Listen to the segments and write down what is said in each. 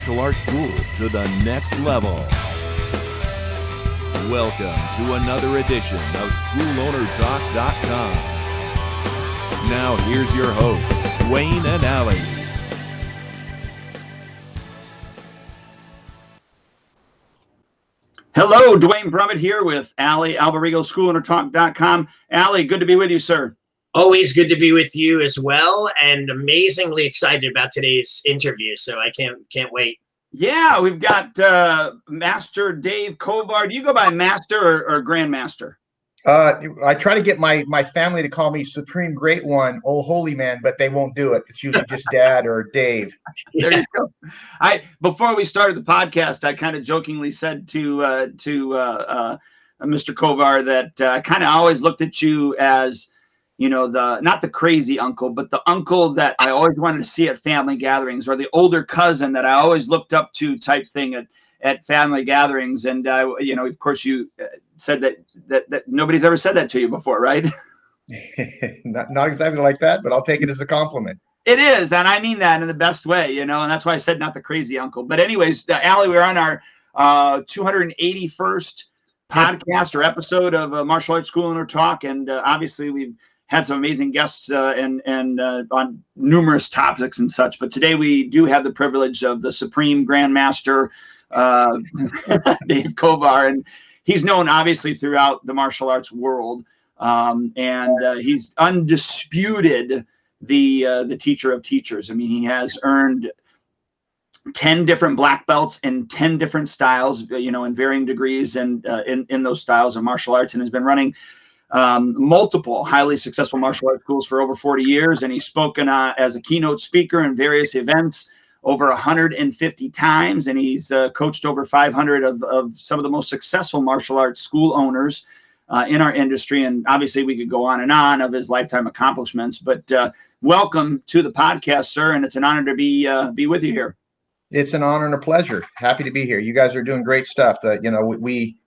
martial arts school to the next level. Welcome to another edition of SchoolOwnerTalk.com. Now here's your host, Dwayne and Allie. Hello, Dwayne Brummett here with Allie Alberigo, SchoolOwnerTalk.com. Allie, good to be with you, sir. Always good to be with you as well, and amazingly excited about today's interview. So I can't wait. Yeah, we've got Master Dave Kovar. Do you go by Master or Grandmaster? I try to get my family to call me Supreme Great One, Oh Holy Man, but they won't do it. It's usually just Dad or Dave. There you go. Before we started the podcast, I kind of jokingly said to Mr. Kovar that I kind of always looked at you as, you know, not the crazy uncle, but the uncle that I always wanted to see at family gatherings, or the older cousin that I always looked up to type thing at family gatherings. And, you know, of course, you said that nobody's ever said that to you before, right? not exactly like that, but I'll take it as a compliment. It is. And I mean that in the best way, you know, and that's why I said not the crazy uncle. But anyways, Allie, we're on our 281st podcast or episode of Martial Arts School Owner Talk. And obviously we've had some amazing guests and on numerous topics and such. But today we do have the privilege of the Supreme Grandmaster, Dave Kovar. And he's known obviously throughout the martial arts world. And he's undisputed the teacher of teachers. I mean, he has earned 10 different black belts in 10 different styles, you know, in varying degrees and in those styles of martial arts, and has been running multiple highly successful martial arts schools for over 40 years. And he's spoken as a keynote speaker in various events over 150 times. And he's coached over 500 of some of the most successful martial arts school owners in our industry. And obviously we could go on and on of his lifetime accomplishments, but welcome to the podcast, sir. And it's an honor to be with you here. It's an honor and a pleasure. Happy to be here. You guys are doing great stuff. You know,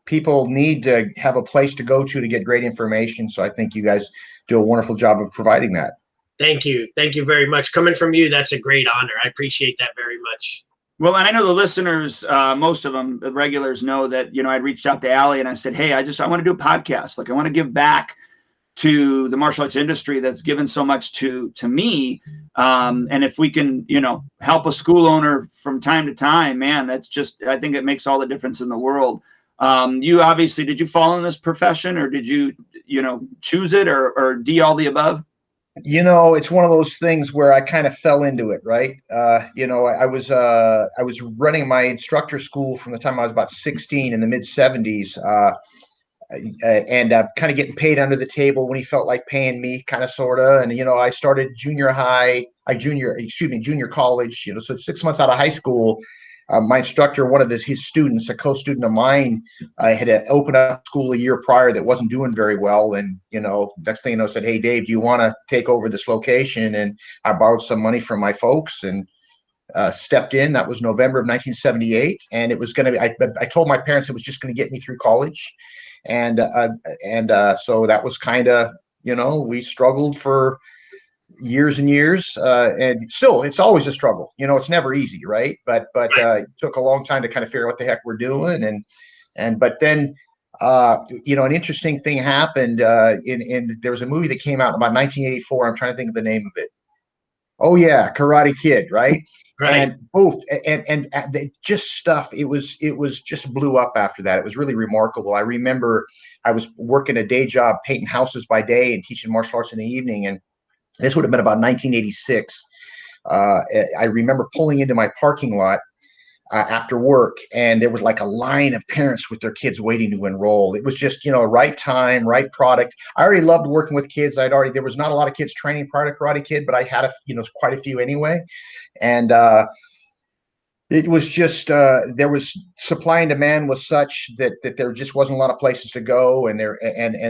people need to have a place to go to get great information. So I think you guys do a wonderful job of providing that. Thank you. Thank you very much. Coming from you, that's a great honor. I appreciate that very much. Well, and I know the listeners, most of them, the regulars, know that, you know, I'd reached out to Allie and I said, hey, I want to do a podcast. Like, I want to give back to the martial arts industry that's given so much to me. And if we can, you know, help a school owner from time to time, man, that's just, I think it makes all the difference in the world. You obviously, did you fall in this profession, or did you, you know, choose it, or D, all the above? You know, it's one of those things where I kind of fell into it, right? You know, I was running my instructor school from the time I was about 16 in the mid 70s. And kind of getting paid under the table when he felt like paying me, kind of, sort of. And, you know, I started junior college, you know, so 6 months out of high school, my instructor, one of his students, a co-student of mine, had opened up a school a year prior that wasn't doing very well. And, you know, next thing you know, said, hey, Dave, do you want to take over this location? And I borrowed some money from my folks and stepped in. That was November of 1978. And it was going to be, I told my parents it was just going to get me through college. And so that was kind of, you know, we struggled for years and years, and still, it's always a struggle. You know, it's never easy, right? But it took a long time to kind of figure out what the heck we're doing. But then, you know, an interesting thing happened. In there was a movie that came out in about 1984. I'm trying to think of the name of it. Oh yeah, Karate Kid, right? Right. And just stuff. It was just blew up after that. It was really remarkable. I remember I was working a day job painting houses by day and teaching martial arts in the evening. And this would have been about 1986. I remember pulling into my parking lot after work, and there was like a line of parents with their kids waiting to enroll. It was just, you know, right time, right product. I already loved working with kids. There was not a lot of kids training prior to Karate Kid, but I had quite a few anyway. And it was just, there was supply and demand was such that there just wasn't a lot of places to go. And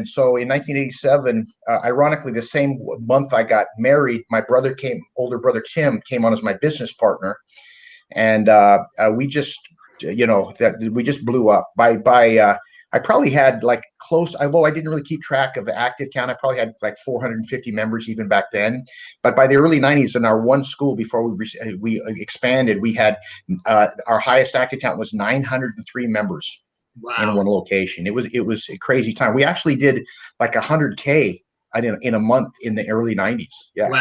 so in 1987, ironically, the same month I got married, my older brother Tim came on as my business partner. And we just blew up. By I probably had like close, although I didn't really keep track of the active count. I probably had like 450 members even back then. But by the early 90s, in our one school before we expanded, we had our highest active count was 903 members. Wow. In one location. It was a crazy time. We actually did like 100K in a month in the early 90s. Yeah. Wow.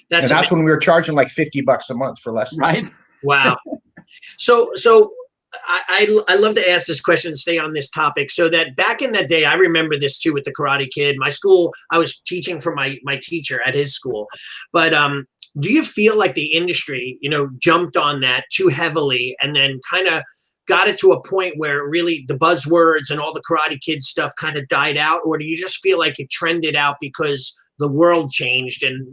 That's when we were charging like $50 a month for lessons. Right. Wow. So I love to ask this question and stay on this topic. So that back in that day, I remember this too with the Karate Kid. My school, I was teaching for my teacher at his school. But do you feel like the industry, jumped on that too heavily and then kind of got it to a point where really the buzzwords and all the Karate Kid stuff kind of died out? Or do you just feel like it trended out because the world changed? And,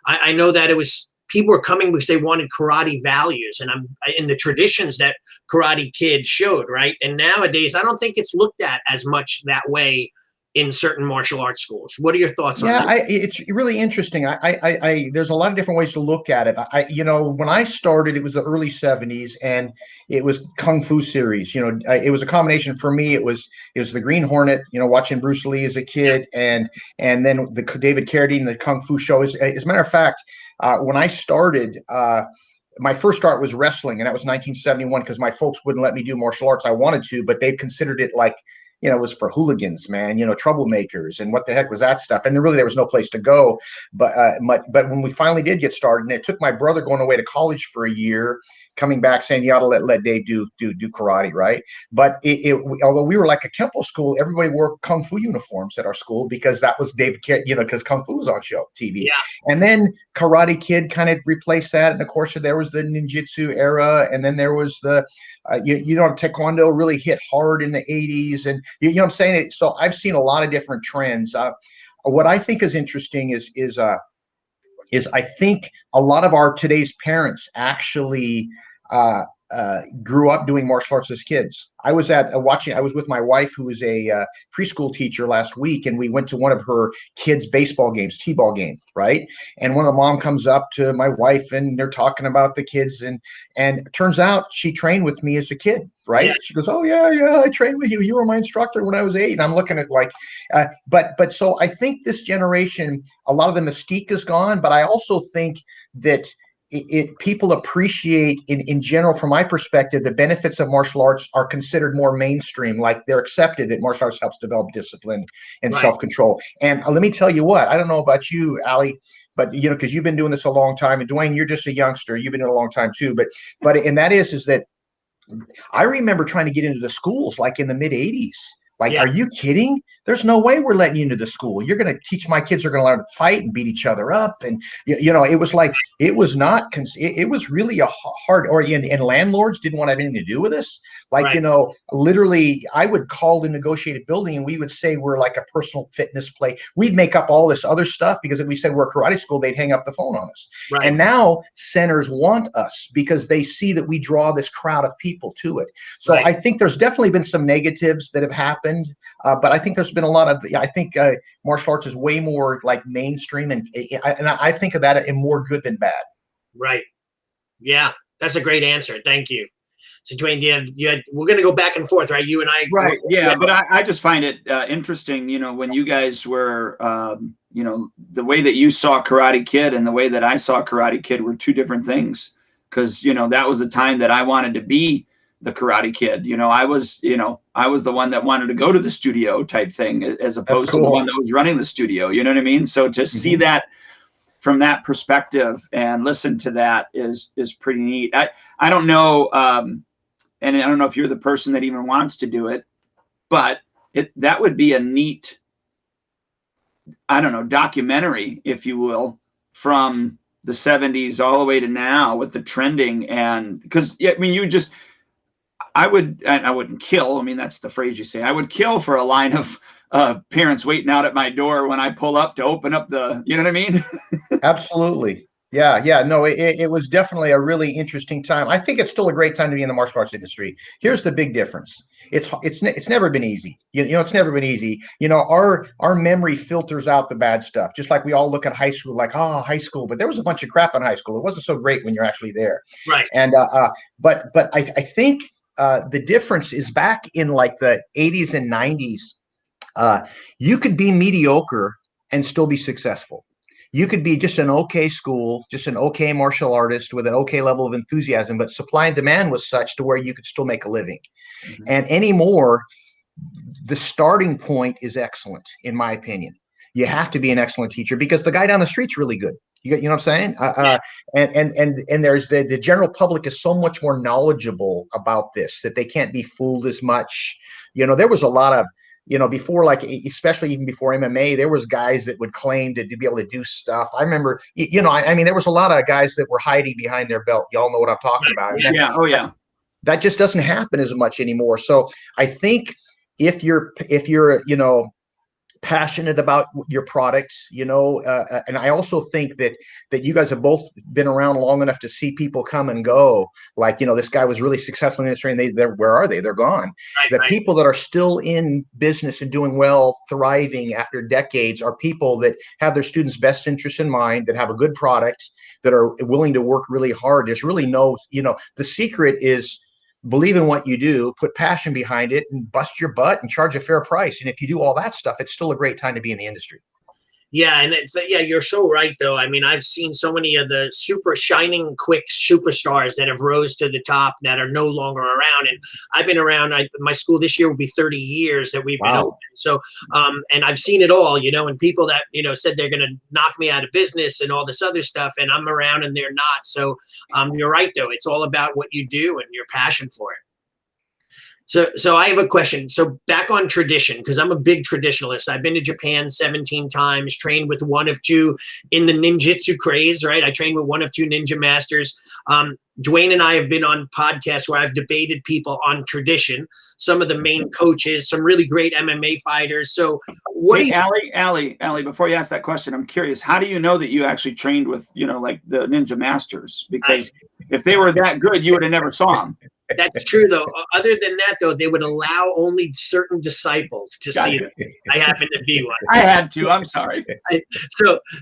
I know that it was, people were coming because they wanted karate values and in the traditions that Karate Kid showed, right? And nowadays, I don't think it's looked at as much that way in certain martial arts schools. What are your thoughts on that? Yeah, it's really interesting. There's a lot of different ways to look at it. When I started, it was the early 70s, and it was Kung Fu series. It was a combination for me. It was the Green Hornet. Watching Bruce Lee as a kid, and then the David Carradine, the Kung Fu show. As a matter of fact, when I started, my first start was wrestling, and that was 1971 because my folks wouldn't let me do martial arts. I wanted to, but they considered it like, it was for hooligans, man, troublemakers, and what the heck was that stuff? And really, there was no place to go. But when we finally did get started, and it took my brother going away to college for a year, coming back saying, you ought to let Dave do karate, right? But although we were like a Kempo school, everybody wore Kung Fu uniforms at our school because that was because Kung Fu was on show TV. Yeah. And then Karate Kid kind of replaced that. And of course, there was the ninjutsu era, and then there was the Taekwondo really hit hard in the 80s, and you know what I'm saying? So I've seen a lot of different trends. What I think is interesting is I think a lot of our today's parents actually grew up doing martial arts as kids. I was with my wife, who is a preschool teacher, last week, and we went to one of her kids' baseball games, t-ball game, right? And one of the mom comes up to my wife, and they're talking about the kids, and it turns out she trained with me as a kid, right? Yeah. She goes, "Oh yeah, I trained with you. You were my instructor when I was 8." And I'm looking at like, but so I think this generation, a lot of the mystique is gone, but I also think that people appreciate in general, from my perspective, the benefits of martial arts are considered more mainstream. Like, they're accepted that martial arts helps develop discipline and self-control. And let me tell you what, I don't know about you, Ali, but because you've been doing this a long time, and Dwayne, you're just a youngster, you've been doing it a long time too. But and that is that I remember trying to get into the schools like in the mid 80s. Like, Are you kidding? There's no way we're letting you into the school. You're going to teach my kids are going to learn to fight and beat each other up. And, it was like, it was not, it was really a hard, and landlords didn't want to have anything to do with us. Like, literally, I would call the negotiated building, and we would say we're like a personal fitness play. We'd make up all this other stuff because if we said we're a karate school, they'd hang up the phone on us. Right. And now centers want us because they see that we draw this crowd of people to it. So I think there's definitely been some negatives that have happened. But I think there's been a lot of, I think martial arts is way more like mainstream, and I think of that in more good than bad. Right. Yeah, that's a great answer. Thank you. So Dwayne, we're going to go back and forth, right? You and I. Right. Yeah. But I just find it interesting, when you guys were, the way that you saw Karate Kid and the way that I saw Karate Kid were two different things. Because, that was the time that I wanted to be the Karate Kid. I was the one that wanted to go to the studio type thing, as opposed to the one that was running the studio. You know what I mean? So to see that from that perspective and listen to that is pretty neat. I don't know. And I don't know if you're the person that even wants to do it, but that would be a neat, I don't know, documentary, if you will, from the 70s all the way to now with the trending. And because, I wouldn't kill. I mean, that's the phrase you say. I would kill for a line of parents waiting out at my door when I pull up to open up the, you know what I mean? Absolutely. Yeah. No, it was definitely a really interesting time. I think it's still a great time to be in the martial arts industry. Here's the big difference. It's never been easy. It's never been easy. Our memory filters out the bad stuff. Just like we all look at high school, like, oh, high school, but there was a bunch of crap in high school. It wasn't so great when you're actually there. Right. And but I think the difference is back in like the 80s and 90s, you could be mediocre and still be successful. You could be just an okay school, just an okay martial artist with an okay level of enthusiasm, but supply and demand was such to where you could still make a living. Mm-hmm. And anymore, the starting point is excellent, in my opinion. You have to be an excellent teacher because the guy down the street's really good. You know what I'm saying? And there's the general public is so much more knowledgeable about this that they can't be fooled as much. You know, there was a lot of, you know, before, like, especially even before MMA, there was guys that would claim to be able to do stuff. I remember, you know, I mean, there was a lot of guys that were hiding behind their belt. Y'all know what I'm talking about. Yeah. Oh, yeah. That just doesn't happen as much anymore. So I think if you're, you know, passionate about your product, you know, and I also think that you guys have both been around long enough to see people come and go. Like, you know, this guy was really successful in the industry, and they're where are they? They're gone. The people that are still in business and doing well, thriving after decades, are people that have their students' best interests in mind, that have a good product, that are willing to work really hard. There's really no, you know, the secret is believe in what you do, put passion behind it, and bust your butt and charge a fair price. And if you do all that stuff, it's still a great time to be in the industry. Yeah, and yeah, you're so right, though. I mean, I've seen so many of the super shining, quick superstars that have rose to the top that are no longer around. And I've been around. My school this year will be 30 years that we've been open. So, and I've seen it all, you know, and people that, you know, said they're going to knock me out of business and all this other stuff, and I'm around and they're not. So, you're right, though. It's all about what you do and your passion for it. So I have a question. So back on tradition, because I'm a big traditionalist. I've been to Japan 17 times, trained with one of two in the ninjutsu craze, right? I trained with one of two ninja masters. Dwayne and I have been on podcasts where I've debated people on tradition, some of the main coaches, some really great MMA fighters. So what Allie, before you ask that question, I'm curious, how do you know that you actually trained with, you know, like the ninja masters? Because if they were that good, you would have never saw them. That's true, though. Other than that, though, they would allow only certain disciples to see them. I happen to be one. I had to. I'm sorry.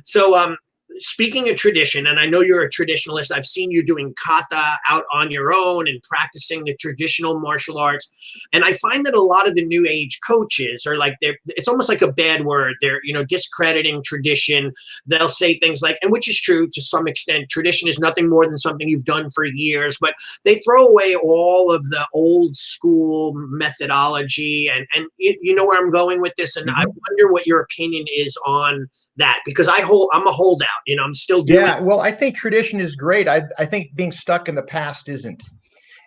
So speaking of tradition, and I know you're a traditionalist, I've seen you doing kata out on your own and practicing the traditional martial arts. And I find that a lot of the new age coaches are like, it's almost like a bad word. They're, you know, discrediting tradition. They'll say things like, and which is true to some extent, tradition is nothing more than something you've done for years, but they throw away all of the old school methodology. And you know where I'm going with this. And I wonder what your opinion is on that, because I'm a holdout. You know, I'm still doing. Yeah, well, I think tradition is great. I think being stuck in the past isn't.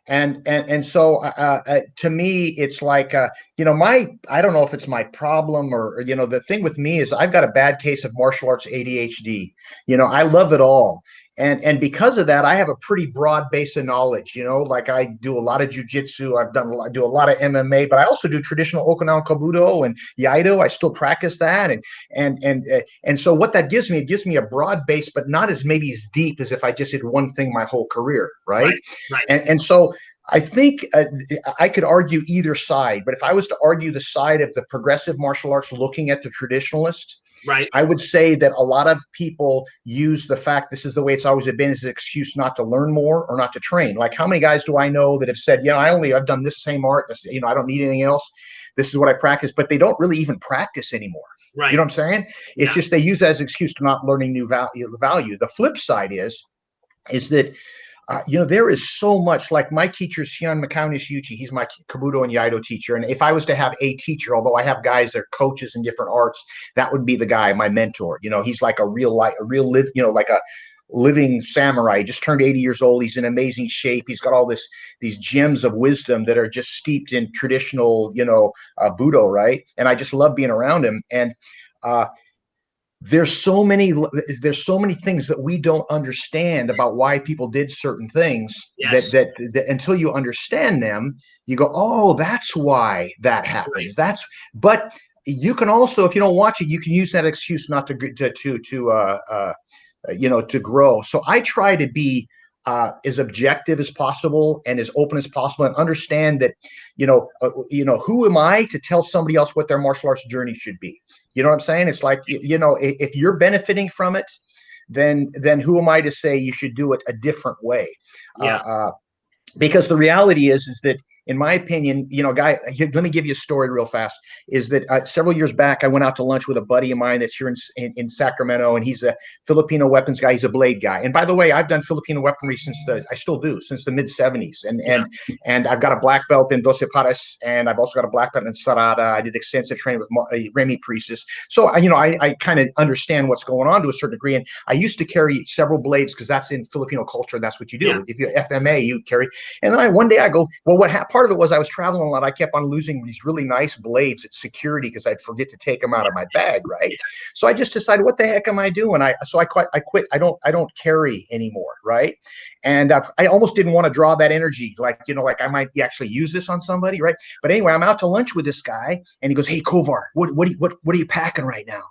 And so to me, it's like, you know, I don't know if it's my problem or, you know, the thing with me is I've got a bad case of martial arts ADHD. You know, I love it all. And because of that, I have a pretty broad base of knowledge, you know, like I do a lot of jujitsu. I do a lot of MMA, but I also do traditional Okinawan Kobudo and Iaido. I still practice that. And so what that gives me, it gives me a broad base, but not as maybe as deep as if I just did one thing my whole career. Right. And so I think I could argue either side, but if I was to argue the side of the progressive martial arts looking at the traditionalist, right, I would say that a lot of people use the fact this is the way it's always been as an excuse not to learn more or not to train. Like, how many guys do I know that have said, you know, I've done this same art, you know, I don't need anything else. This is what I practice, but they don't really even practice anymore. Right. You know what I'm saying? It's just they use that as an excuse to not learning new value. The flip side is that you know, there is so much, like my teacher, Shion Mikao Nishiyuchi, he's my Kobudo and Iaido teacher. And if I was to have a teacher, although I have guys that are coaches in different arts, that would be the guy, my mentor. You know, he's like you know, like a living samurai. He just turned 80 years old. He's in amazing shape. He's got all these gems of wisdom that are just steeped in traditional, you know, Budo, right? And I just love being around him. And there's so many things that we don't understand about why people did certain things. Yes. that until you understand them, you go, oh, that's why that happens. Right. But you can also, if you don't watch it, you can use that excuse not to you know, to grow. So I try to be as objective as possible and as open as possible, and understand that, you know, who am I to tell somebody else what their martial arts journey should be? You know what I'm saying? It's like, you know, if you're benefiting from it, then who am I to say you should do it a different way? Yeah. Because the reality is that in my opinion, guy, let me give you a story real fast, is that several years back, I went out to lunch with a buddy of mine that's here in Sacramento, and he's a Filipino weapons guy. He's a blade guy. And by the way, I've done Filipino weaponry I still do, since the mid 70s. And I've got a black belt in Doce Pares, and I've also got a black belt in Sarada. I did extensive training with Remy Priestess. So, I kind of understand what's going on to a certain degree. And I used to carry several blades because that's in Filipino culture. That's what you do. Yeah. If you're FMA, you carry. And then one day I go, well, part of it was I was traveling a lot. I kept on losing these really nice blades at security because I'd forget to take them out of my bag, right? So I just decided, what the heck am I doing? I quit. I don't carry anymore, right? And I almost didn't want to draw that energy, like I might actually use this on somebody, right? But anyway, I'm out to lunch with this guy, and he goes, "Hey, Kovar, what are you packing right now?"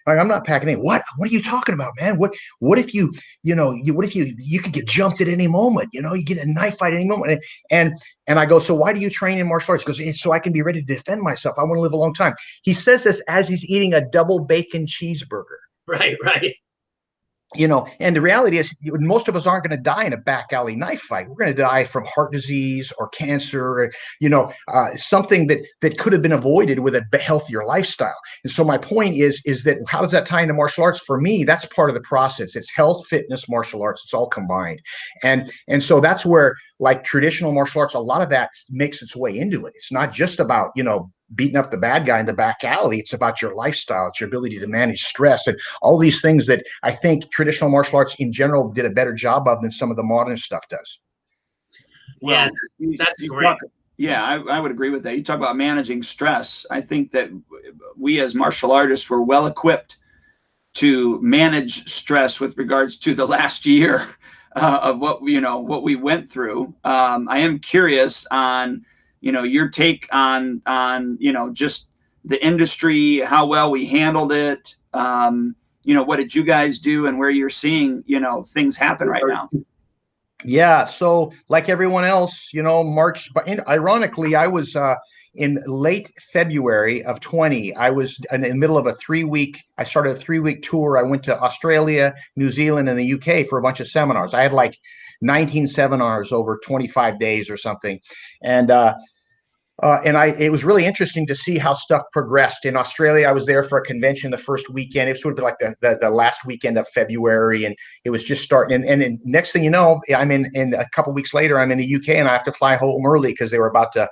Like, I'm not packing anything. What are you talking about, man? What if you could get jumped at any moment? You get a knife fight at any moment. And I go, so why do you train in martial arts? He goes, it's so I can be ready to defend myself. I want to live a long time. He says this as he's eating a double bacon cheeseburger. Right. And the reality is, most of us aren't going to die in a back alley knife fight. We're going to die from heart disease or cancer, or, something that could have been avoided with a healthier lifestyle. And so my point is that how does that tie into martial arts? For me, that's part of the process. It's health, fitness, martial arts. It's all combined. And so that's where, like traditional martial arts, a lot of that makes its way into it. It's not just about, beating up the bad guy in the back alley. It's about your lifestyle. It's your ability to manage stress and all these things that I think traditional martial arts in general did a better job of than some of the modern stuff does. Well, that's great. I would agree with that. You talk about managing stress. I think that we as martial artists were well equipped to manage stress with regards to the last year of what we went through. I am curious on your take on just the industry, how well we handled it. What did you guys do, and where you're seeing things happen right now? Yeah, so like everyone else, March. But ironically, I was in late February of 20. I was in the middle of a 3-week. I started a 3-week tour. I went to Australia, New Zealand, and the UK for a bunch of seminars. I had like 19 seminars over 25 days or something, and it was really interesting to see how stuff progressed. In Australia, I was there for a convention the first weekend. It was sort of like the last weekend of February, and it was just starting. And then next thing you know, I'm in a couple of weeks later, I'm in the UK, and I have to fly home early because they were about to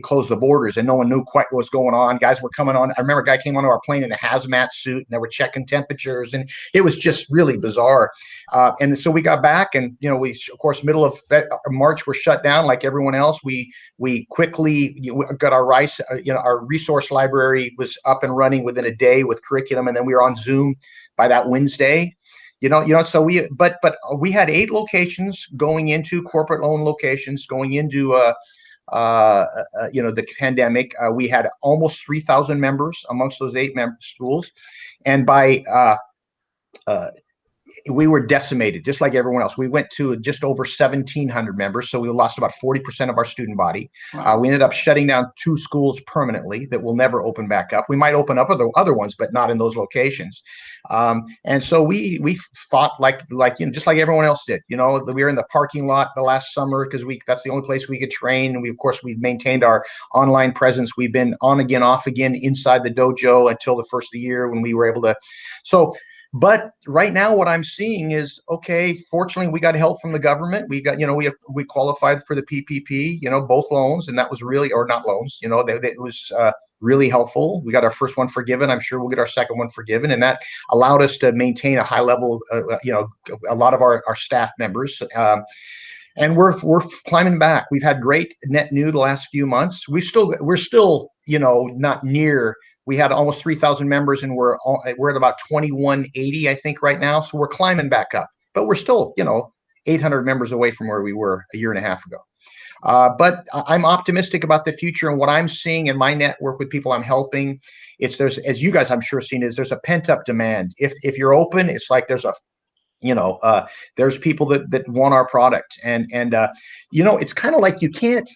close the borders, and no one knew quite what was going on. Guys were coming on. I remember a guy came onto our plane in a hazmat suit, and they were checking temperatures, and it was just really bizarre. And so we got back, and we, of course, middle of March, we're shut down like everyone else. We quickly got our our resource library was up and running within a day with curriculum, and then we were on Zoom by that Wednesday. So we had 8 locations going into corporate-owned locations going into the pandemic. We had almost 3,000 members amongst those 8 schools, and by we were decimated just like everyone else. We went to just over 1,700 members, so we lost about 40% of our student body. Wow. We ended up shutting down 2 schools permanently that will never open back up. We might open up other ones, but not in those locations. And so we fought like just like everyone else did. We were in the parking lot the last summer because that's the only place we could train. And we've maintained our online presence. We've been on again, off again inside the dojo until the first of the year when we were able to. But right now, what I'm seeing is, okay, fortunately, we got help from the government. We got, we qualified for the PPP, both loans, and that was really, or not loans, it was really helpful. We got our first one forgiven. I'm sure we'll get our second one forgiven. And that allowed us to maintain a high level, a lot of our staff members. And we're climbing back. We've had great net new the last few months. We're still, not near. We had almost 3,000 members, and we're at about 2,180, I think, right now. So we're climbing back up, but we're still, 800 members away from where we were a year and a half ago. But I'm optimistic about the future, and what I'm seeing in my network with people I'm helping, there's, as you guys I'm sure seen, there's a pent up demand. If you're open, it's like there's there's people that want our product, and it's kind of like you can't.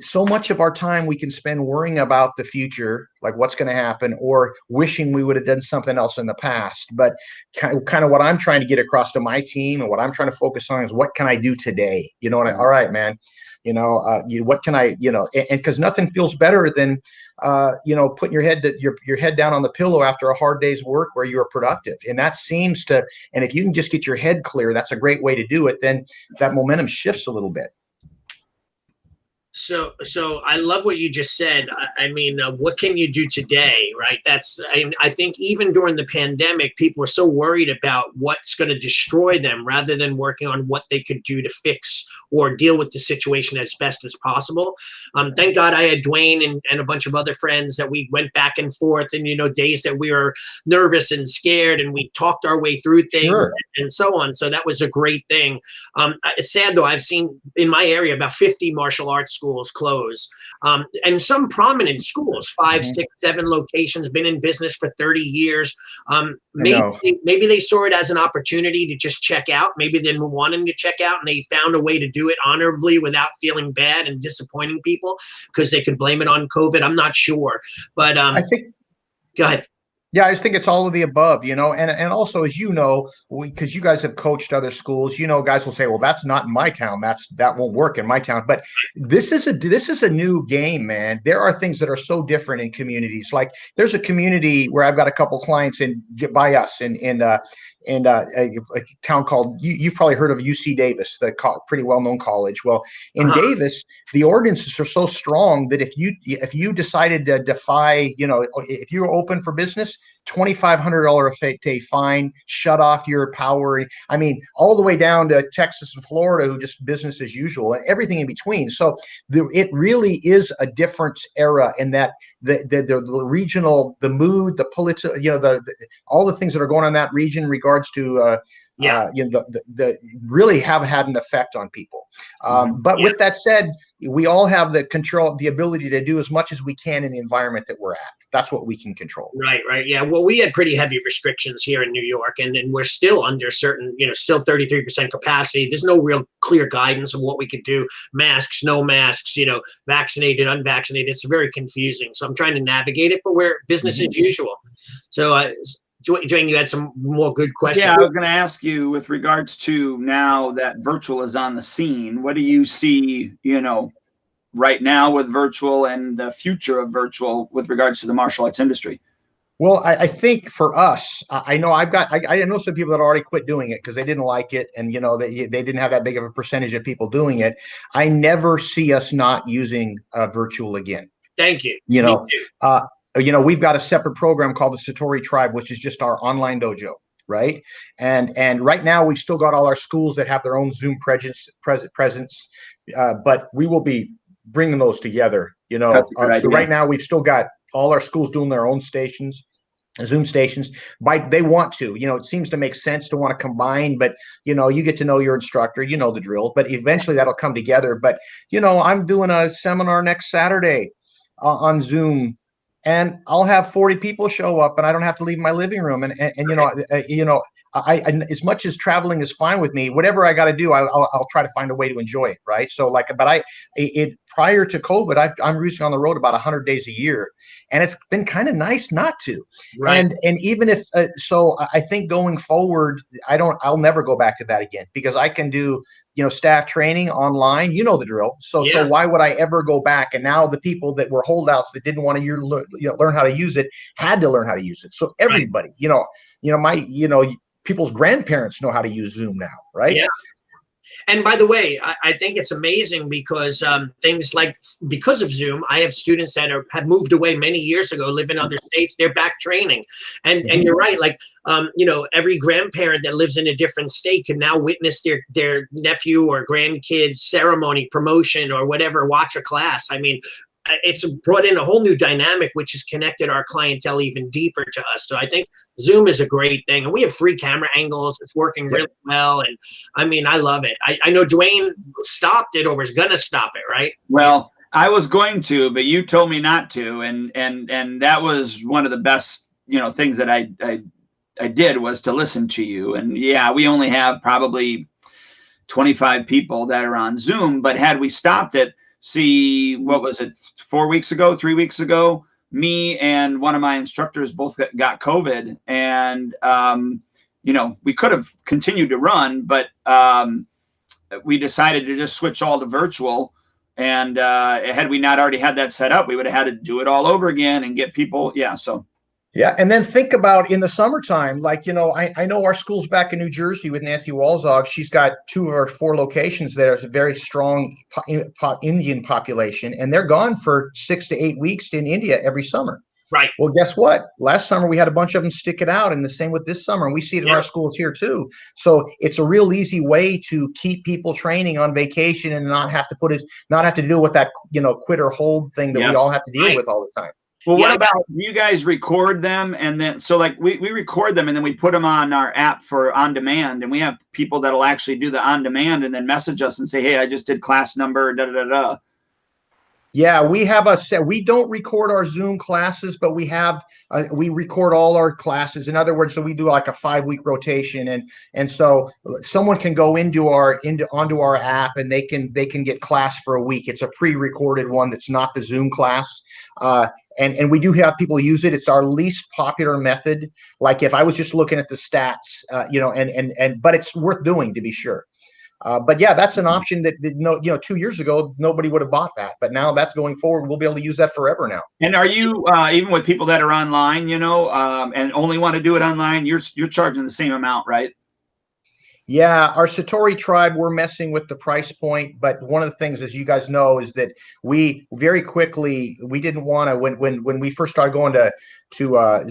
so much of our time we can spend worrying about the future, like what's going to happen, or wishing we would have done something else in the past. But kind of what I'm trying to get across to my team and what I'm trying to focus on is what can I do today? You know what? All right, man. What can I, and because nothing feels better than, putting your head down on the pillow after a hard day's work where you are productive. And that seems to, and if you can just get your head clear, that's a great way to do it. Then that momentum shifts a little bit. So I love what you just said. I mean, what can you do today, right? I think even during the pandemic, people were so worried about what's going to destroy them rather than working on what they could do to fix or deal with the situation as best as possible. Thank God I had Dwayne and a bunch of other friends that we went back and forth, and, days that we were nervous and scared, and we talked our way through things. Sure. And so on. So that was a great thing. It's sad though, I've seen in my area about 50 martial arts schools close, and some prominent schools, 5, 6, 7 locations, been in business for 30 years. Maybe they saw it as an opportunity to just check out. Maybe they didn't want them to check out, and they found a way to do it honorably without feeling bad and disappointing people because they could blame it on COVID. I'm not sure, but I think. Go ahead. Yeah, I just think it's all of the above, and also, as because you guys have coached other schools, guys will say, well, that's not in my town. That won't work in my town. But this is a new game, man. There are things that are so different in communities. Like there's a community where I've got a couple clients by us in a town called, you've probably heard of UC Davis, the pretty well-known college. Well, in Davis, the ordinances are so strong that if you decided to defy, if you're open for business, $2,500 a day fine, shut off your power. I mean, all the way down to Texas and Florida, who just business as usual, and everything in between. So it really is a different era in that the regional, the mood, the political, all the things that are going on in that region in regards to the really have had an effect on people. But with that said, we all have the control, the ability to do as much as we can in the environment that we're at. That's what we can control. Right. Yeah. Well, we had pretty heavy restrictions here in New York, and we're still under certain, still 33% capacity. There's no real clear guidance of what we could do. Masks, no masks, vaccinated, unvaccinated. It's very confusing. So I'm trying to navigate it, but we're business as usual. So, Dwayne, you had some more good questions. Yeah, I was going to ask you with regards to now that virtual is on the scene, what do you see, right now with virtual and the future of virtual with regards to the martial arts industry? Well, I think for us, I know I know some people that already quit doing it because they didn't like it, and they didn't have that big of a percentage of people doing it. I never see us not using virtual again. Thank you. We've got a separate program called the Satori Tribe, which is just our online dojo, right? And right now we've still got all our schools that have their own Zoom presence, but we will be bringing those together. So right now we've still got all our schools doing their own stations, Zoom stations. They want to, it seems to make sense to want to combine, but you get to know your instructor, the drill, but eventually that'll come together. But I'm doing a seminar next Saturday on Zoom, and I'll have 40 people show up, and I don't have to leave my living room. And I as much as traveling is fine with me, whatever I got to do, I'll try to find a way to enjoy it. Right. So prior to COVID, I'm reaching on the road about 100 days a year, and it's been kind of nice not to. Right. And even if, so I think going forward, I'll never go back to that again, because I can do, staff training online, the drill. So why would I ever go back? And now the people that were holdouts that didn't want to learn how to use it had to learn how to use it. So everybody, people's grandparents know how to use Zoom now, right? Yeah. And by the way, I think it's amazing because things like, because of Zoom, I have students that have moved away many years ago, live in other states, they're back training. And you're right, like, every grandparent that lives in a different state can now witness their nephew or grandkid's ceremony, promotion, or whatever, watch a class. I mean, it's brought in a whole new dynamic, which has connected our clientele even deeper to us. So I think Zoom is a great thing, and we have 3 camera angles. It's working really well, and I mean, I love it. I know Dwayne stopped it or was gonna stop it, right? Well, I was going to, but you told me not to, and that was one of the best things that I did, was to listen to you. And yeah, we only have probably 25 people that are on Zoom, but had we stopped it, see, what was it, 4 weeks ago, 3 weeks ago, me and one of my instructors both got COVID, and we could have continued to run, but we decided to just switch all to virtual. And had we not already had that set up, we would have had to do it all over again and get people. Yeah. So. Yeah. And then think about in the summertime, like, I know our school's back in New Jersey with Nancy Walzog. She's got 2 or 4 locations that are a very strong Indian population, and they're gone for 6 to 8 weeks in India every summer. Right. Well, guess what? Last summer we had a bunch of them stick it out, and the same with this summer. And we see it in our schools here too. So it's a real easy way to keep people training on vacation and not have to deal with that, quit or hold thing that we all have to deal with all the time. Well, what about you guys record them, and then we record them and then we put them on our app for on demand, and we have people that'll actually do the on demand and then message us and say, hey, I just did class number, da da da da. Yeah, we have we don't record our Zoom classes, but we record all our classes. In other words, so we do like a 5-week rotation, and so someone can go onto our app and they can get class for a week. It's a pre-recorded one that's not the Zoom class. And we do have people use it. It's our least popular method. Like if I was just looking at the stats, but it's worth doing to be sure. But yeah, that's an option that 2 years ago, nobody would have bought that. But now that's going forward. We'll be able to use that forever now. And are you, even with people that are online, and only want to do it online, you're charging the same amount, right? Yeah, our Satori tribe, we're messing with the price point, but one of the things, as you guys know, is that we very quickly, we didn't want to, when we first started going to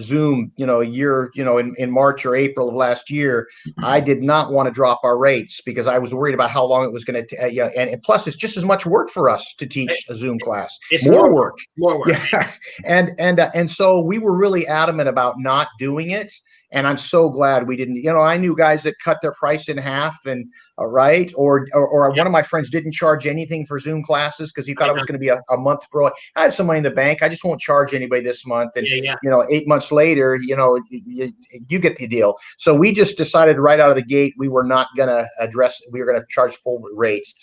Zoom, a year, in March or April of last year, I did not want to drop our rates because I was worried about how long it was going to, and plus it's just as much work for us to teach a Zoom class. It's more work. Yeah, and so we were really adamant about not doing it. And I'm so glad we didn't. I knew guys that cut their price in half, and right, or one of my friends didn't charge anything for Zoom classes because he thought it was going to be a month pro. I have some money in the bank. I just won't charge anybody this month. And 8 months later, you get the deal. So we just decided right out of the gate we were not going to address. We were going to charge full rates.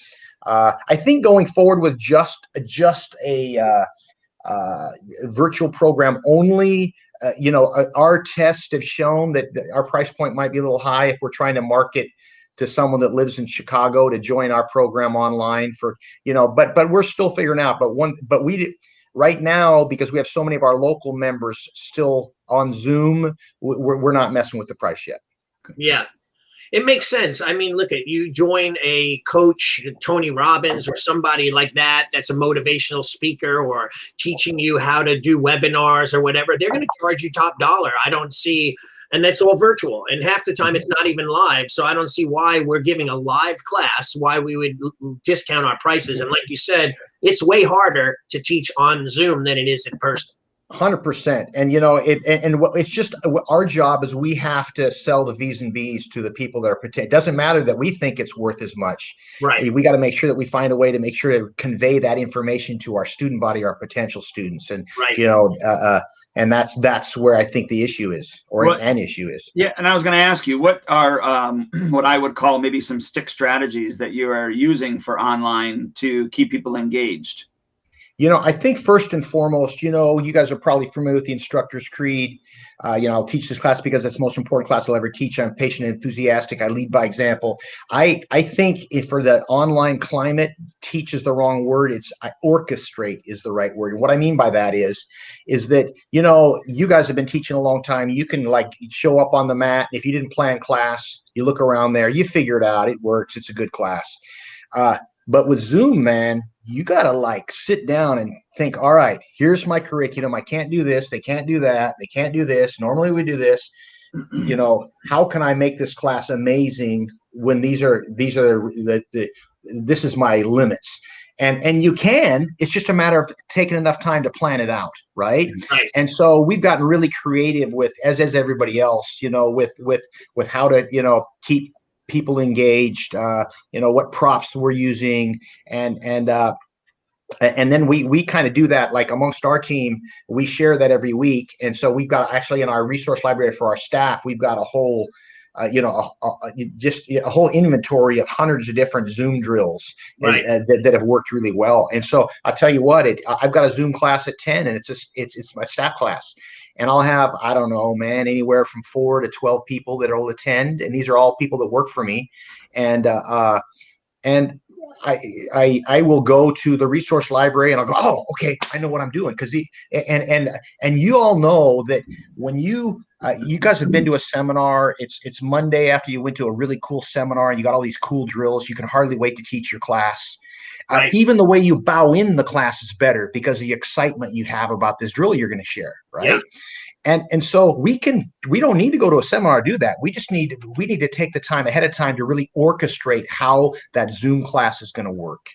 I think going forward with just a virtual program only. Our tests have shown that our price point might be a little high if we're trying to market to someone that lives in Chicago to join our program online but we're still figuring out. But we right now, because we have so many of our local members still on Zoom, we're not messing with the price yet. Yeah. It makes sense. I mean, look at you join a coach, Tony Robbins or somebody like that, that's a motivational speaker or teaching you how to do webinars or whatever. They're going to charge you top dollar. I don't see, and that's all virtual. And half the time it's not even live. So I don't see why we're giving a live class, why we would discount our prices. And like you said, it's way harder to teach on Zoom than it is in person. 100%. And it's just our job is we have to sell the V's and B's to the people that are it doesn't matter that we think it's worth as much. Right. We got to make sure that we find a way to make sure to convey that information to our student body, our potential students. And and that's where I think the issue is, an issue is. Yeah, and I was going to ask you, what are what I would call maybe some stick strategies that you are using for online to keep people engaged? I think first and foremost, you guys are probably familiar with the Instructor's Creed. I'll teach this class because it's the most important class I'll ever teach. I'm patient and enthusiastic. I lead by example. I think for the online climate, teach is the wrong word. It's orchestrate is the right word. And what I mean by that is that, you guys have been teaching a long time. You can show up on the mat. If you didn't plan class, you look around there, you figure it out. It works. It's a good class. But with Zoom, man, you got to sit down and think, all right, here's my curriculum. I can't do this. They can't do that. They can't do this. Normally we do this. How can I make this class amazing when this is my limits? And you can, it's just a matter of taking enough time to plan it out. Right. And so we've gotten really creative with, as everybody else, with how to, keep people engaged, what props we're using, and then we kind of do that amongst our team. We share that every week, and so we've got actually in our resource library for our staff, we've got a whole just a whole inventory of hundreds of different Zoom drills Right. that have worked really well. And so I'll tell you what, I've got a Zoom class at 10, and it's my staff class. And I'll have, I don't know, man, anywhere from 4 to 12 people that will attend. And these are all people that work for me. And I will go to the resource library and I'll go, oh, okay, I know what I'm doing. And you all know that when you guys have been to a seminar, it's Monday after you went to a really cool seminar and you got all these cool drills, you can hardly wait to teach your class. Right. Even the way you bow in the class is better because of the excitement you have about this drill you're going to share, right? Yeah. And so we don't need to go to a seminar to do that. We need to take the time ahead of time to really orchestrate how that Zoom class is going to work.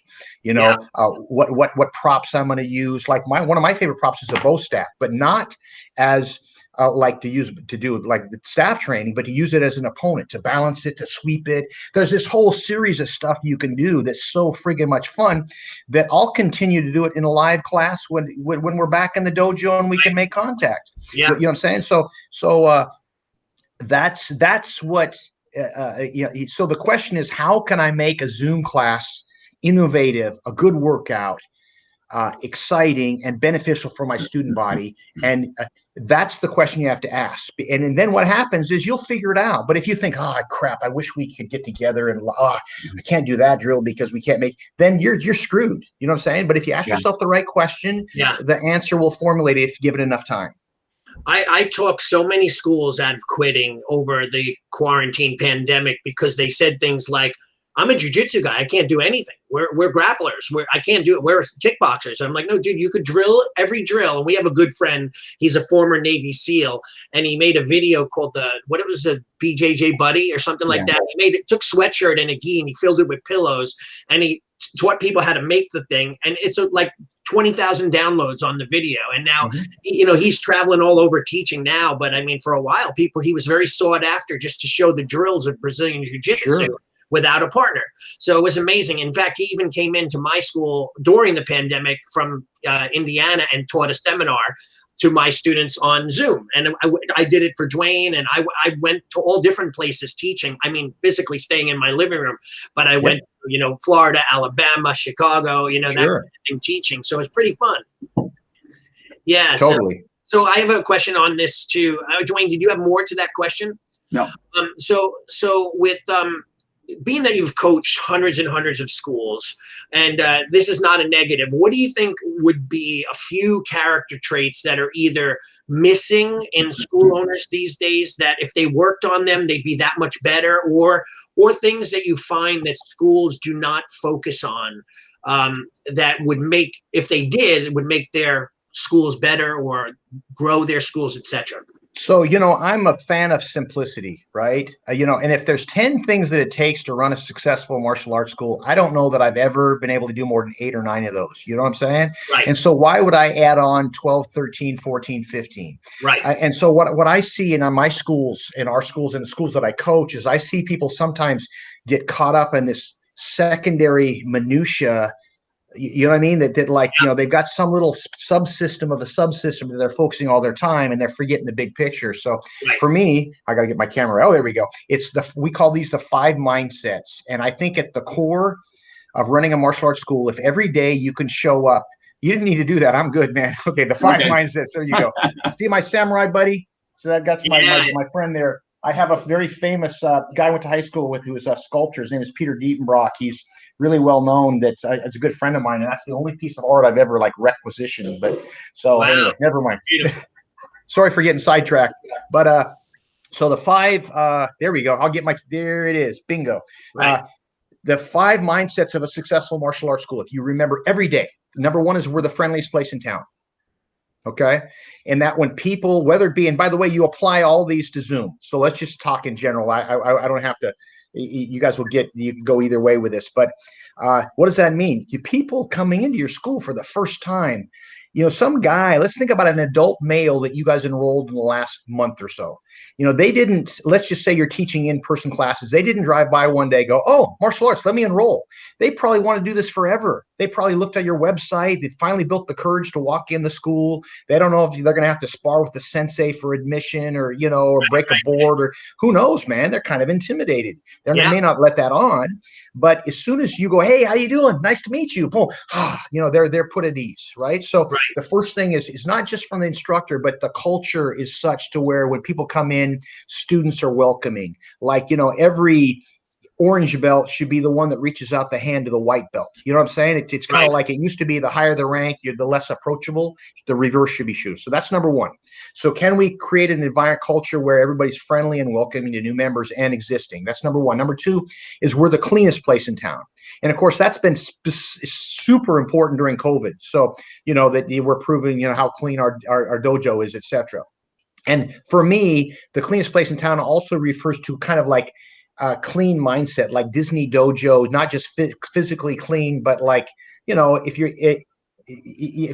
What props I'm going to use. Like one of my favorite props is a bow staff, but not as like to do like the staff training, but to use it as an opponent, to balance it, to sweep it. There's this whole series of stuff you can do that's so friggin' much fun that I'll continue to do it in a live class when we're back in the dojo and we can make contact. Yeah. You know what I'm saying? So that's what, so the question is, how can I make a Zoom class innovative, a good workout, exciting and beneficial for my student body? And that's the question you have to ask. And then what happens is you'll figure it out. But if you think, oh crap, I wish we could get together and I can't do that drill because we can't make, then you're screwed. You know what I'm saying? But if you ask yourself the right question, the answer will formulate if you give it enough time. I talked so many schools out of quitting over the quarantine pandemic because they said things like, I'm a jiu-jitsu guy. I can't do anything. We're grapplers. I can't do it. We're kickboxers. I'm like, no, dude, you could drill every drill. And we have a good friend. He's a former Navy SEAL. And he made a video called a BJJ Buddy or something like that. He took sweatshirt and a gi and he filled it with pillows. And he taught people how to make the thing. And it's like 20,000 downloads on the video. And now, he's traveling all over teaching now. But I mean, for a while, he was very sought after just to show the drills of Brazilian jiu-jitsu. Sure. Without a partner. So it was amazing. In fact, he even came into my school during the pandemic from Indiana and taught a seminar to my students on Zoom. And I did it for Dwayne, and I went to all different places teaching. I mean, physically staying in my living room, but I went, Florida, Alabama, Chicago, that thing teaching. So it's pretty fun. Yeah. Totally. So I have a question on this too. Dwayne, did you have more to that question? No. So with, being that you've coached hundreds and hundreds of schools, and this is not a negative, what do you think would be a few character traits that are either missing in school owners these days that if they worked on them, they'd be that much better, or things that you find that schools do not focus on that would make, if they did, it would make their schools better or grow their schools, etc.? So, I'm a fan of simplicity, right? And if there's 10 things that it takes to run a successful martial arts school, I don't know that I've ever been able to do more than 8 or 9 of those. You know what I'm saying? Right. And so why would I add on 12, 13, 14, 15? Right. And so what I see in my schools, in our schools and the schools that I coach is I see people sometimes get caught up in this secondary minutia. You know what I mean? That like, they've got some little subsystem of a subsystem that they're focusing all their time and they're forgetting the big picture. So for me, I got to get my camera. Oh, there we go. We call these the 5 mindsets. And I think at the core of running a martial arts school, if every day you can show up, you didn't need to do that. I'm good, man. Okay. The 5 mindsets. There you go. See my samurai buddy? So that's my friend there. I have a very famous guy I went to high school with who was a sculptor. His name is Peter Dietenbrock. He's really well known. That's a good friend of mine, and that's the only piece of art I've ever requisitioned. But so anyway, never mind. Sorry for getting sidetracked. But so the 5. There we go. There it is. Bingo. Right. The 5 mindsets of a successful martial arts school. If you remember every day, number 1 is we're the friendliest place in town. Okay. And that when people, whether it be, and by the way, you apply all these to Zoom. So let's just talk in general. I don't have to, you guys you can go either way with this, but what does that mean? People coming into your school for the first time, some guy, let's think about an adult male that you guys enrolled in the last month or so. They didn't, let's just say you're teaching in-person classes. They didn't drive by one day, go, oh, martial arts, let me enroll. They probably want to do this forever. They probably looked at your website. They finally built the courage to walk in the school. They don't know if they're going to have to spar with the sensei for admission or, or break a board or who knows, man. They're kind of intimidated. They may not let that on. But as soon as you go, hey, how you doing? Nice to meet you. Boom. They're put at ease, right? So the first thing is not just from the instructor, but the culture is such to where when people come in, students are welcoming. Like, every orange belt should be the one that reaches out the hand to the white belt. You know what I'm saying? It's kind of like it used to be. The higher the rank, you're the less approachable. The reverse should be true. So that's number one. So can we create an environment culture where everybody's friendly and welcoming to new members and existing? That's number one. Number two is we're the cleanest place in town. And of course, that's been super important during COVID. So, that we're proving, how clean our dojo is, et cetera. And for me, the cleanest place in town also refers to kind of like a clean mindset, like Disney dojo, not just physically clean, but like, if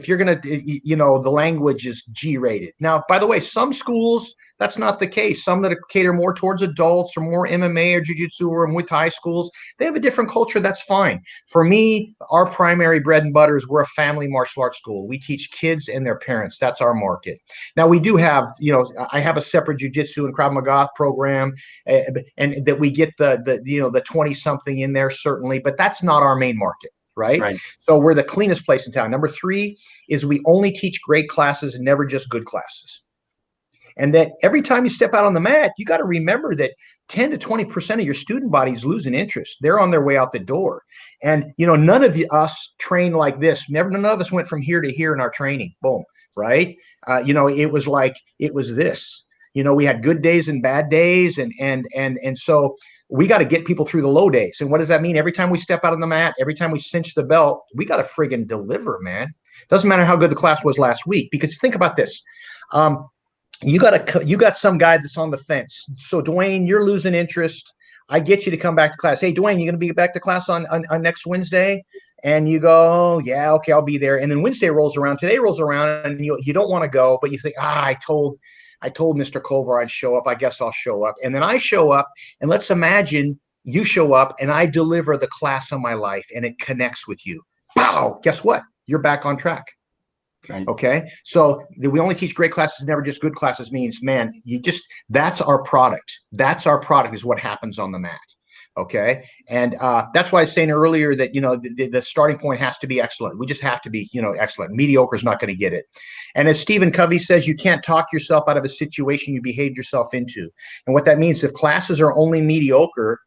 you're going to, the language is G-rated. Now, by the way, some schools, that's not the case. Some that cater more towards adults or more MMA or jiu-jitsu or Muay Thai schools, they have a different culture. That's fine. For me, our primary bread and butter is we're a family martial arts school. We teach kids and their parents. That's our market. Now, we do have, I have a separate jiu-jitsu and Krav Maga program, and that we get the 20-something in there, certainly, but that's not our main market. Right. So we're the cleanest place in town. Number three is we only teach great classes and never just good classes. And that every time you step out on the mat, you got to remember that 10 to 20% of your student body is losing interest. They're on their way out the door. And, none of us train like this. None of us went from here to here in our training. Boom. Right. It was this, we had good days and bad days. And so we got to get people through the low days. And what does that mean? Every time we step out on the mat, every time we cinch the belt, we got to friggin' deliver, man. Doesn't matter how good the class was last week, because think about this. You got some guy that's on the fence. So Dwayne, you're losing interest. I get you to come back to class. Hey, Dwayne, you going to be back to class on next Wednesday? And you go, yeah, okay, I'll be there. And then Wednesday rolls around. Today rolls around, and you don't want to go, but you think, I told Mr. Kovar I'd show up. I guess I'll show up. And then I show up, and let's imagine you show up and I deliver the class of my life and it connects with you. Wow. Guess what? You're back on track. Right. Okay. So we only teach great classes, never just good classes means, man, that's our product. That's our product is what happens on the mat. Okay. And that's why I was saying earlier that, the starting point has to be excellent. We just have to be, excellent. Mediocre is not going to get it. And as Stephen Covey says, you can't talk yourself out of a situation you behaved yourself into. And what that means, if classes are only mediocre,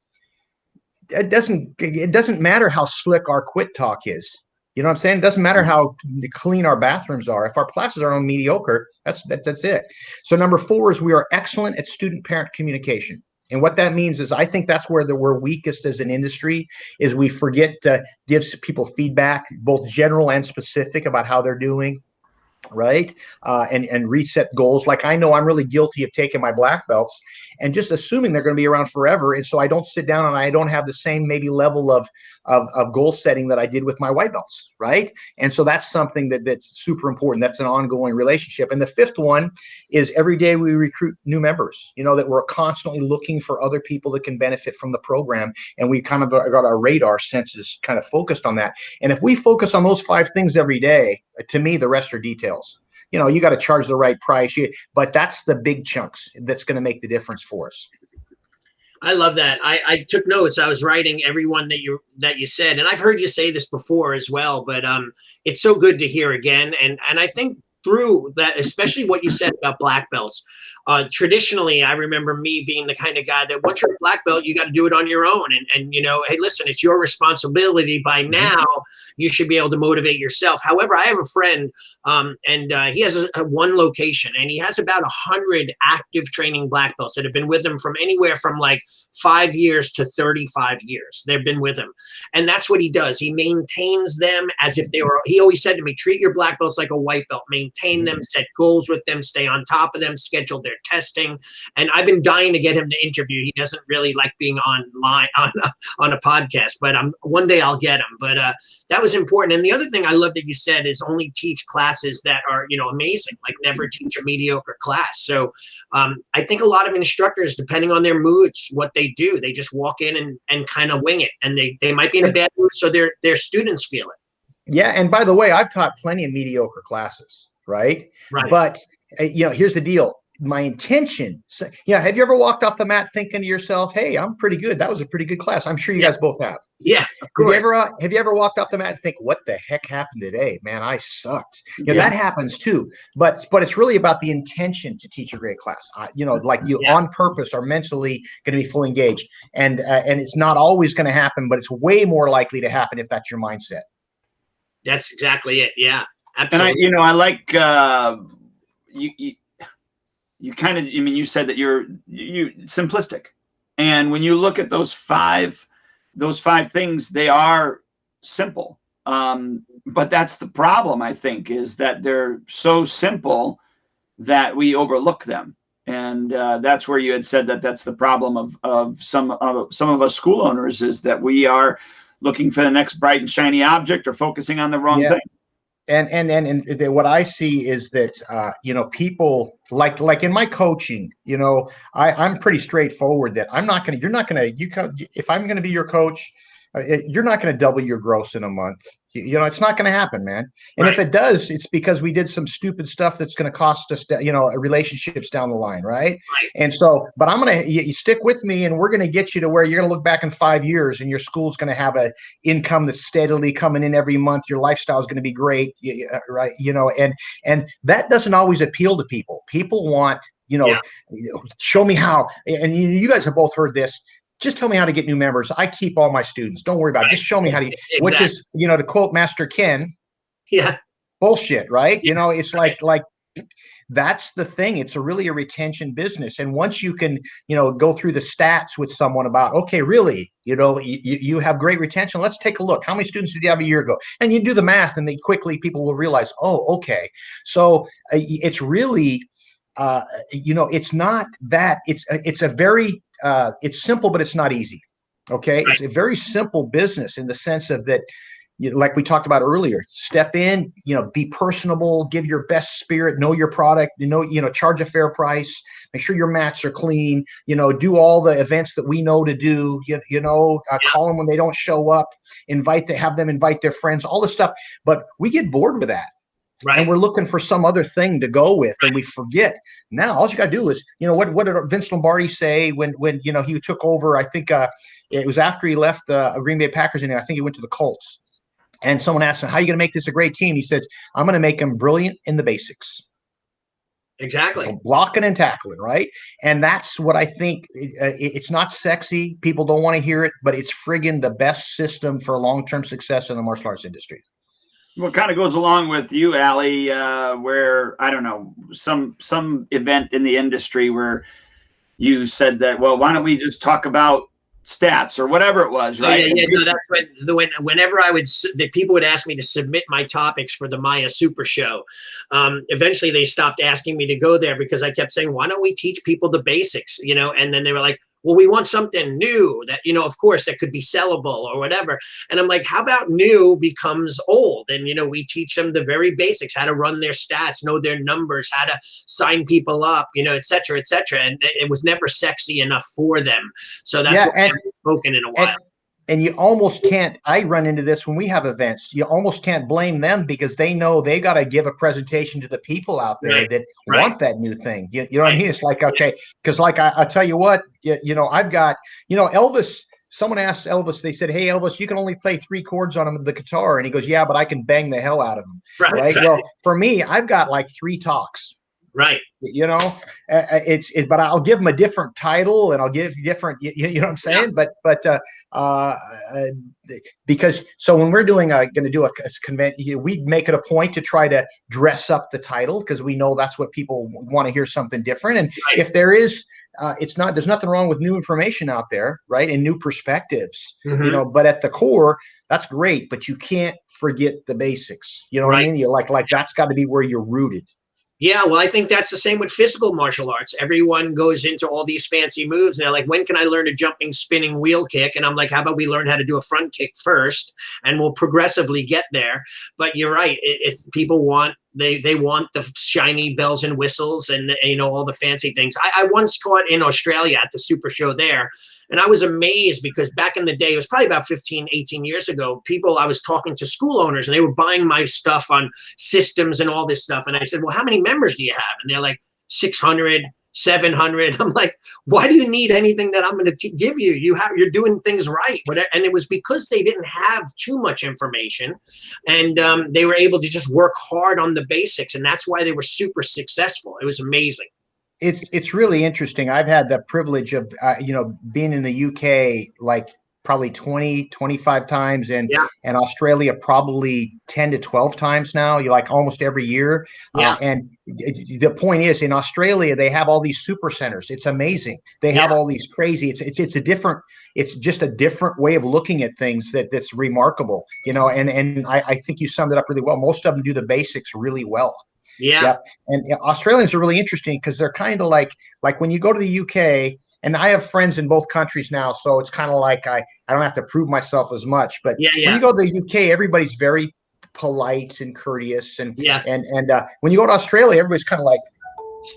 it doesn't matter how slick our quit talk is. You know what I'm saying? It doesn't matter how clean our bathrooms are. If our classes are on mediocre, that's it. So number 4 is we are excellent at student-parent communication. And what that means is I think that's where we're weakest as an industry is we forget to give people feedback, both general and specific about how they're doing. Right. And reset goals. Like I know I'm really guilty of taking my black belts and just assuming they're going to be around forever. And so I don't sit down and I don't have the same maybe level of goal setting that I did with my white belts. Right. And so that's something that's super important. That's an ongoing relationship. And the 5th one is every day we recruit new members, that we're constantly looking for other people that can benefit from the program. And we kind of got our radar senses kind of focused on that. And if we focus on those 5 things every day, to me, the rest are details. You got to charge the right price, but that's the big chunks that's going to make the difference for us. I love that. I took notes. I was writing everyone that you said, and I've heard you say this before as well, but it's so good to hear again. And I think through that, especially what you said about black belts, traditionally, I remember me being the kind of guy that once you're a black belt, you got to do it on your own. And hey, listen, it's your responsibility. By now, you should be able to motivate yourself. However, I have a friend and he has a one location and he has about 100 active training black belts that have been with him from anywhere from like 5 years to 35 years. They've been with him. And that's what he does. He maintains them as if they were, he always said to me, treat your black belts like a white belt, maintain them, set goals with them, stay on top of them, schedule their testing. And I've been dying to get him to interview. He doesn't really like being online on a podcast, but one day I'll get him. But that was important. And the other thing I love that you said is only teach classes that are, amazing, like never teach a mediocre class. So I think a lot of instructors, depending on their moods, what they do, they just walk in and kind of wing it. And they might be in a bad mood, so their students feel it. Yeah. And by the way, I've taught plenty of mediocre classes, right? But, here's the deal. My intention, have you ever walked off the mat thinking to yourself, hey, I'm pretty good. That was a pretty good class. I'm sure you guys both have. Yeah. Have you ever walked off the mat and think, what the heck happened today? Man, I sucked. That happens too. But it's really about the intention to teach a great class. On purpose are mentally going to be fully engaged. And it's not always going to happen, but it's way more likely to happen if that's your mindset. That's exactly it. Yeah, absolutely. And I like you kind of, you said that you're simplistic. And when you look at those five things, they are simple. But that's the problem, I think, is that they're so simple that we overlook them. And that's where you had said that that's the problem of some of us school owners, is that we are looking for the next bright and shiny object or focusing on the wrong thing. And what I see is that, people like in my coaching, I'm pretty straightforward that if I'm going to be your coach, you're not going to double your gross in a month. It's not going to happen, man. And if it does, it's because we did some stupid stuff that's going to cost us, relationships down the line. Right. And so, but you stick with me, and we're going to get you to where you're going to look back in 5 years and your school's going to have an income that's steadily coming in every month. Your lifestyle is going to be great. Right. And that doesn't always appeal to people. People want, show me how, and you guys have both heard this. Just tell me how to get new members. I keep all my students. Don't worry about it. Just show me how to, which is, to quote Master Ken. Yeah. Bullshit, right? It's like that's the thing. It's really a retention business. And once you can, go through the stats with someone about, okay, really, you have great retention. Let's take a look. How many students did you have a year ago? And you do the math, and people will realize, oh, okay. So it's really, it's not that it's a very, it's simple, but it's not easy. Okay. It's a very simple business in the sense of that, like we talked about earlier, step in, be personable, give your best spirit, know your product, charge a fair price, make sure your mats are clean, do all the events that we know to do, call them when they don't show up, have them invite their friends, all this stuff. But we get bored with that. Right. And we're looking for some other thing to go with, and we forget. Now, all you got to do is, what did Vince Lombardi say when he took over? I think it was after he left the Green Bay Packers, and I think he went to the Colts. And someone asked him, "How are you going to make this a great team?" He says, "I'm going to make them brilliant in the basics." Exactly. So blocking and tackling, right? And that's what I think. It's not sexy. People don't want to hear it, but it's friggin' the best system for long-term success in the martial arts industry. What kind of goes along with you, Allie, where, I don't know, some event in the industry where you said that, well, why don't we just talk about stats or whatever it was, right? Yeah. No, that's whenever people would ask me to submit my topics for the Maya Super Show. Eventually they stopped asking me to go there because I kept saying, why don't we teach people the basics, and then they were like, well, we want something new that, of course, that could be sellable or whatever. And I'm like, how about new becomes old? And, we teach them the very basics, how to run their stats, know their numbers, how to sign people up, et cetera, et cetera. And it was never sexy enough for them. So that's what I haven't spoken in a while. And you almost can't, I run into this when we have events, you almost can't blame them because they know they got to give a presentation to the people out there that want that new thing. You know what I mean? It's like, okay, because like I'll tell you what, I've got, Elvis, someone asked Elvis, they said, hey, Elvis, you can only play 3 chords on the guitar. And he goes, yeah, but I can bang the hell out of them. Right. Well, for me, I've got like 3 talks. Right. But I'll give them a different title and I'll give different, you know what I'm saying? Yeah. But because so when we're going to do a convention, we make it a point to try to dress up the title because we know that's what people want to hear, something different. And if there is, there's nothing wrong with new information out there, right? And new perspectives, but at the core, that's great, but you can't forget the basics. You know what I mean? You're like that's got to be where you're rooted. Yeah, well, I think that's the same with physical martial arts. Everyone goes into all these fancy moves, and they're like, when can I learn a jumping, spinning wheel kick? And I'm like, how about we learn how to do a front kick first, and we'll progressively get there. But you're right. If people want, they want the shiny bells and whistles and, you know, all the fancy things. I once taught in Australia at the Super Show there. And I was amazed because back in the day, it was probably about 15, 18 years ago, I was talking to school owners and they were buying my stuff on systems and all this stuff. And I said, well, how many members do you have? And they're like 600, 700. I'm like, why do you need anything that I'm going to give you? You're doing things right. And it was because they didn't have too much information, and they were able to just work hard on the basics. And that's why they were super successful. It was amazing. It's really interesting. I've had the privilege of, being in the UK, like probably 20, 25 times, and Australia probably 10 to 12 times now. You like almost every year. And the point is, in Australia, they have all these super centers. It's amazing. They have all these crazy, it's just a different way of looking at things that's remarkable, and I think you summed it up really well. Most of them do the basics really well. Yeah. And Australians are really interesting because they're kind of like when you go to the UK, and I have friends in both countries now, so it's kind of like I don't have to prove myself as much. But when you go to the UK, everybody's very polite and courteous, and when you go to Australia, everybody's kind of like,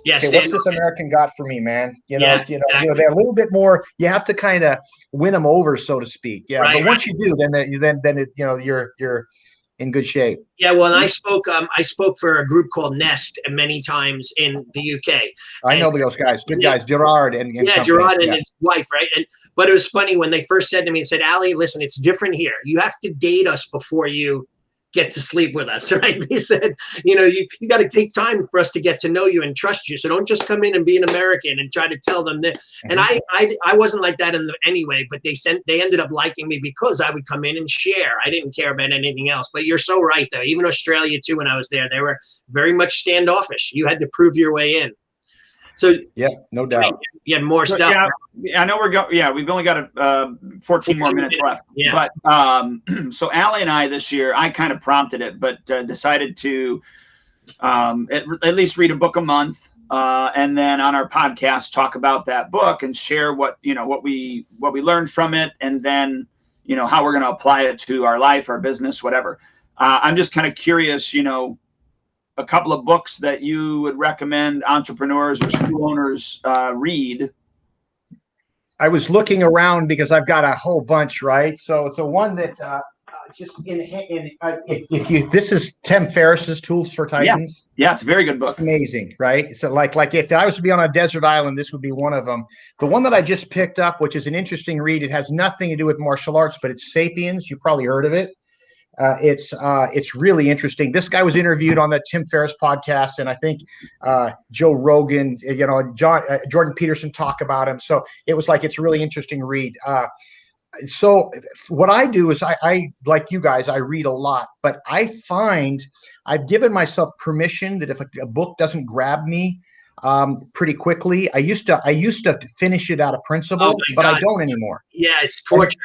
okay, what's this American got for me, man? Exactly. They're a little bit more. You have to kind of win them over, so to speak. Yeah, but once you do, then you're in good shape. Yeah, well, and I spoke for a group called Nest many times in the UK. I know those guys, good guys, Gerard and Gerard and his wife, right? But it was funny when they first said to me and said, Ali, listen, it's different here. You have to date us before you get to sleep with us, right? They said, you got to take time for us to get to know you and trust you. So don't just come in and be an American and try to tell them that. And I wasn't like that anyway, but they ended up liking me because I would come in and share. I didn't care about anything else. But you're so right, though. Even Australia too, when I was there, they were very much standoffish. You had to prove your way in. So yeah, no doubt. Yeah, more stuff. Yeah, I know we're going. Yeah, we've only got 14 more minutes left. Yeah. But so Allie and I this year, I kind of prompted it, but decided to at least read a book a month, and then on our podcast talk about that book and share what we learned from it, and then how we're going to apply it to our life, our business, whatever. I'm just kind of curious, a couple of books that you would recommend entrepreneurs or school owners read. I was looking around because I've got a whole bunch, right? So it's the one that this is Tim Ferriss's Tools for Titans. Yeah, it's a very good book. Amazing, right? So like if I was to be on a desert island, this would be one of them. The one that I just picked up, which is an interesting read, it has nothing to do with martial arts, but it's Sapiens. You probably heard of it. It's really interesting. This guy was interviewed on the Tim Ferriss podcast, and I think Joe Rogan, Jordan Peterson talk about him. So it was like, it's a really interesting read. So what I do is I like you guys, I read a lot, but I find I've given myself permission that if a book doesn't grab me pretty quickly, I used to finish it out of principle, but I don't anymore. Yeah, it's torture.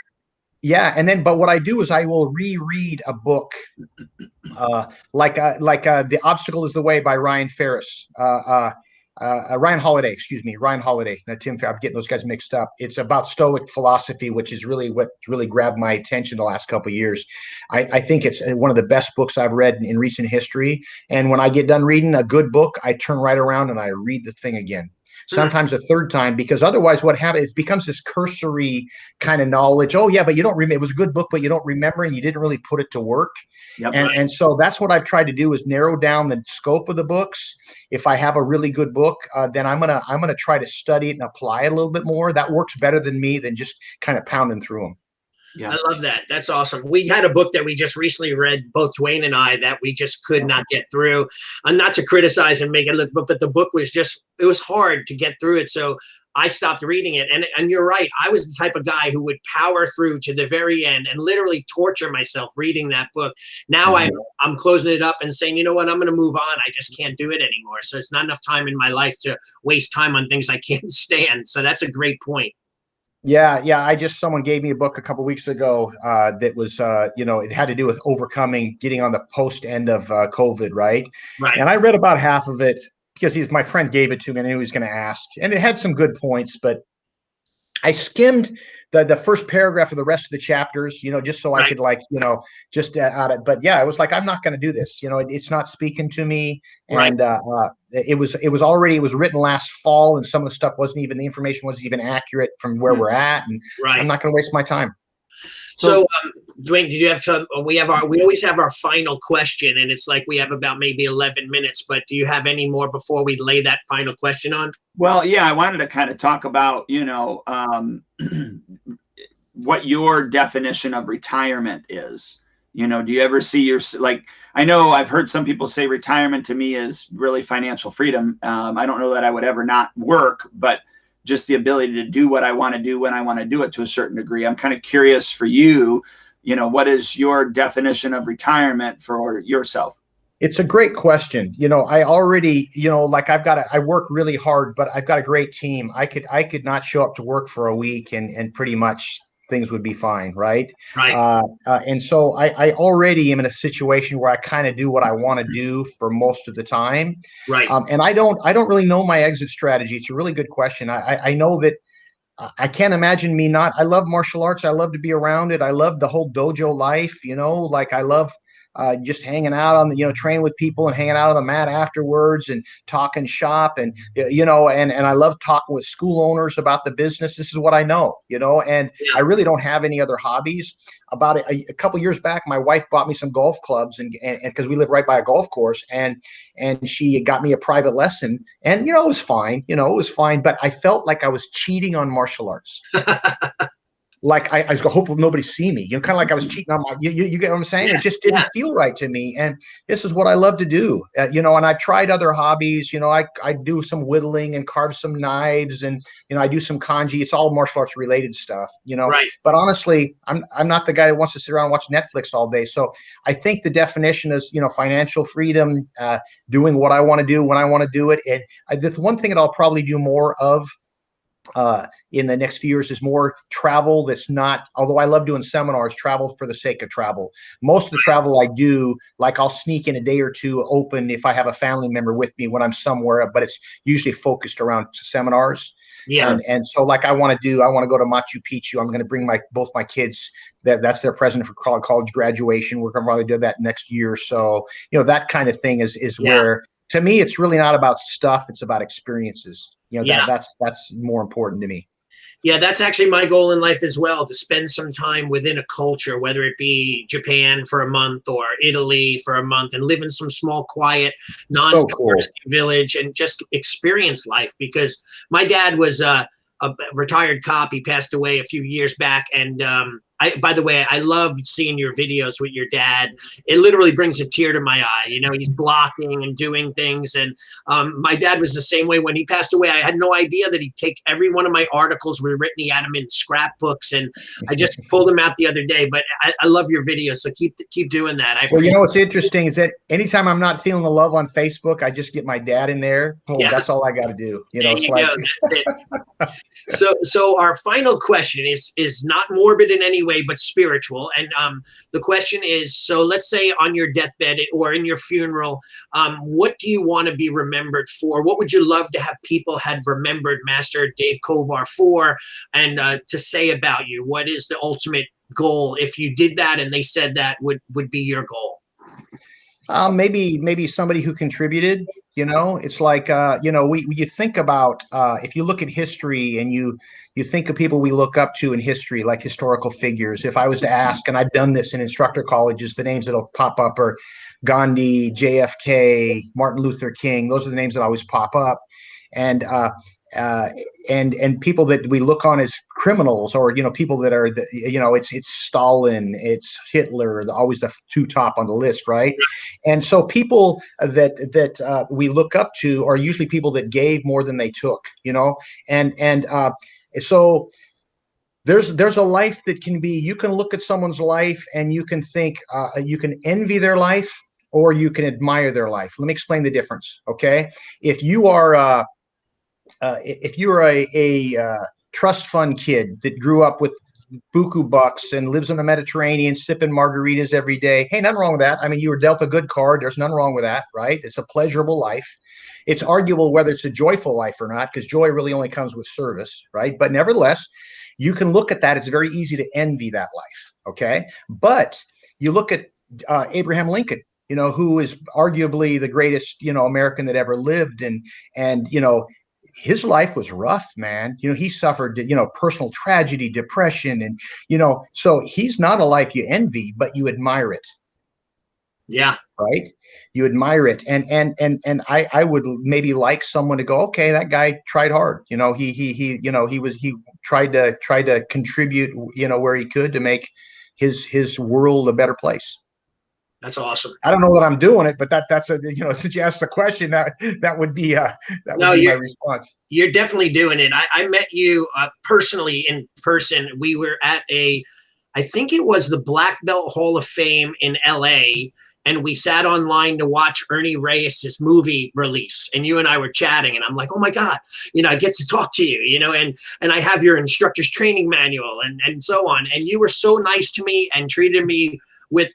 But what I do is I will reread a book, like The Obstacle is the Way by Ryan Ferris, Ryan Holiday, Ryan Holiday, not Tim Ferriss. I'm getting those guys mixed up. It's about Stoic philosophy, which is really what really grabbed my attention the last couple of years. I think it's one of the best books I've read in recent history. And when I get done reading a good book, I turn right around and I read the thing again. Sometimes a third time, because otherwise what happens, it becomes this cursory kind of knowledge. Oh yeah, but you don't remember, it was a good book, but you don't remember, and you didn't really put it to work. Yep. And so that's what I've tried to do, is narrow down the scope of the books. If I have a really good book, then I'm gonna try to study it and apply it a little bit more. That works better than me than just kind of pounding through them. Yeah. I love that. That's awesome. We had a book that we just recently read, both Dwayne and I, that we just could not get through. And not to criticize and make it look, but the book was it was hard to get through it. So I stopped reading it. And you're right. I was the type of guy who would power through to the very end and literally torture myself reading that book. Now I'm closing it up and saying, you know what, I'm going to move on. I just can't do it anymore. So it's not enough time in my life to waste time on things I can't stand. So that's a great point. Yeah. Someone gave me a book a couple weeks ago that was, it had to do with getting on the post end of COVID, right? Right. And I read about half of it because my friend gave it to me and I knew he was going to ask. And it had some good points, but I skimmed the first paragraph of the rest of the chapters, just so I could just out it. But yeah, I was like, I'm not going to do this. It's not speaking to me. And it was written last fall, and some of the stuff the information wasn't even accurate from where we're at, and I'm not going to waste my time. So, Dwayne, did you have some? We always have our final question, and it's like we have about maybe 11 minutes. But do you have any more before we lay that final question on? Well, yeah, I wanted to kind of talk about, what your definition of retirement is. Do you ever see I know I've heard some people say retirement to me is really financial freedom. I don't know that I would ever not work, but just the ability to do what I want to do when I want to do it to a certain degree. I'm kind of curious for you, what is your definition of retirement for yourself? It's a great question. I already, I work really hard, but I've got a great team. I could not show up to work for a week and pretty much things would be fine. Right. Right. And so I already am in a situation where I kind of do what I want to do for most of the time. Right. And I don't really know my exit strategy. It's a really good question. I know that I can't imagine me not. I love martial arts. I love to be around it. I love the whole dojo life, I love just hanging out on training with people and hanging out on the mat afterwards and talking shop and I love talking with school owners about the business. This is what I know, and I really don't have any other hobbies. About a couple years back, my wife bought me some golf clubs and because we live right by a golf course, and she got me a private lesson, and it was fine, but I felt like I was cheating on martial arts. Like I hope nobody see me, kind of like I was cheating on my, you get what I'm saying? It just didn't feel right to me. And this is what I love to do, and I've tried other hobbies, I do some whittling and carve some knives, and, I do some kanji. It's all martial arts related stuff, Right. But honestly, I'm not the guy that wants to sit around and watch Netflix all day. So I think the definition is, financial freedom, doing what I want to do when I want to do it. And the one thing that I'll probably do more of in the next few years is more travel. That's not, although I love doing seminars, travel for the sake of travel. Most of the travel I do, like I'll sneak in a day or two open if I have a family member with me when I'm somewhere, but it's usually focused around seminars. Yeah. And so like I want to go to Machu Picchu. I'm going to bring both my kids. That's their present for college graduation. We're going to probably do that next year. So, that kind of thing is where, to me, it's really not about stuff. It's about experiences. That's more important to me. Yeah, that's actually my goal in life as well, to spend some time within a culture, whether it be Japan for a month or Italy for a month, and live in some small, quiet, non-touristy village and just experience life. Because my dad was a retired cop. He passed away a few years back. And by the way, I loved seeing your videos with your dad. It literally brings a tear to my eye. He's blocking and doing things. And my dad was the same way when he passed away. I had no idea that he'd take every one of my articles were written. He had them in scrapbooks, and I just pulled them out the other day. But I love your videos, so keep doing that. What's interesting is that anytime I'm not feeling the love on Facebook, I just get my dad in there. That's all I got to do. That's it. So our final question is not morbid in any way, but spiritual. And the question is, so let's say on your deathbed or in your funeral, what do you want to be remembered for? What would you love to have people had remembered Master Dave Kovar for, and to say about you? What is the ultimate goal? If you did that and they said that would be your goal? Maybe somebody who contributed. It's like you think about if you look at history and you think of people we look up to in history, like historical figures. If I was to ask, and I've done this in instructor colleges, the names that'll pop up are Gandhi, JFK, Martin Luther King. Those are the names that always pop up, and people that we look on as criminals, or people that are it's Stalin, it's Hitler, always the two top on the list, right? And so people that we look up to are usually people that gave more than they took, and so there's a life that can be, you can look at someone's life and you can think, you can envy their life or you can admire their life. Let me explain the difference. Okay. If you are trust fund kid that grew up with buku bucks and lives in the Mediterranean sipping margaritas every day. Hey, nothing wrong with that. I mean, you were dealt a good card. There's nothing wrong with that, right? It's a pleasurable life. It's arguable whether it's a joyful life or not, because joy really only comes with service, right? But nevertheless, you can look at that. It's very easy to envy that life, okay? But you look at Abraham Lincoln, who is arguably the greatest, American that ever lived. And his life was rough, man. He suffered, personal tragedy, depression, and, so he's not a life you envy, but you admire it. Yeah. Right. You admire it. And I would maybe like someone to go, okay, that guy tried hard. He tried to contribute, where he could to make his world a better place. That's awesome. I don't know that I'm doing it, but that's a, since you asked the question, that would be my response. You're definitely doing it. I met you personally in person. We were at I think it was the Black Belt Hall of Fame in LA. And we sat online to watch Ernie Reyes' movie release. And you and I were chatting, and I'm like, oh my God, I get to talk to you, and I have your instructor's training manual and so on. And you were so nice to me and treated me with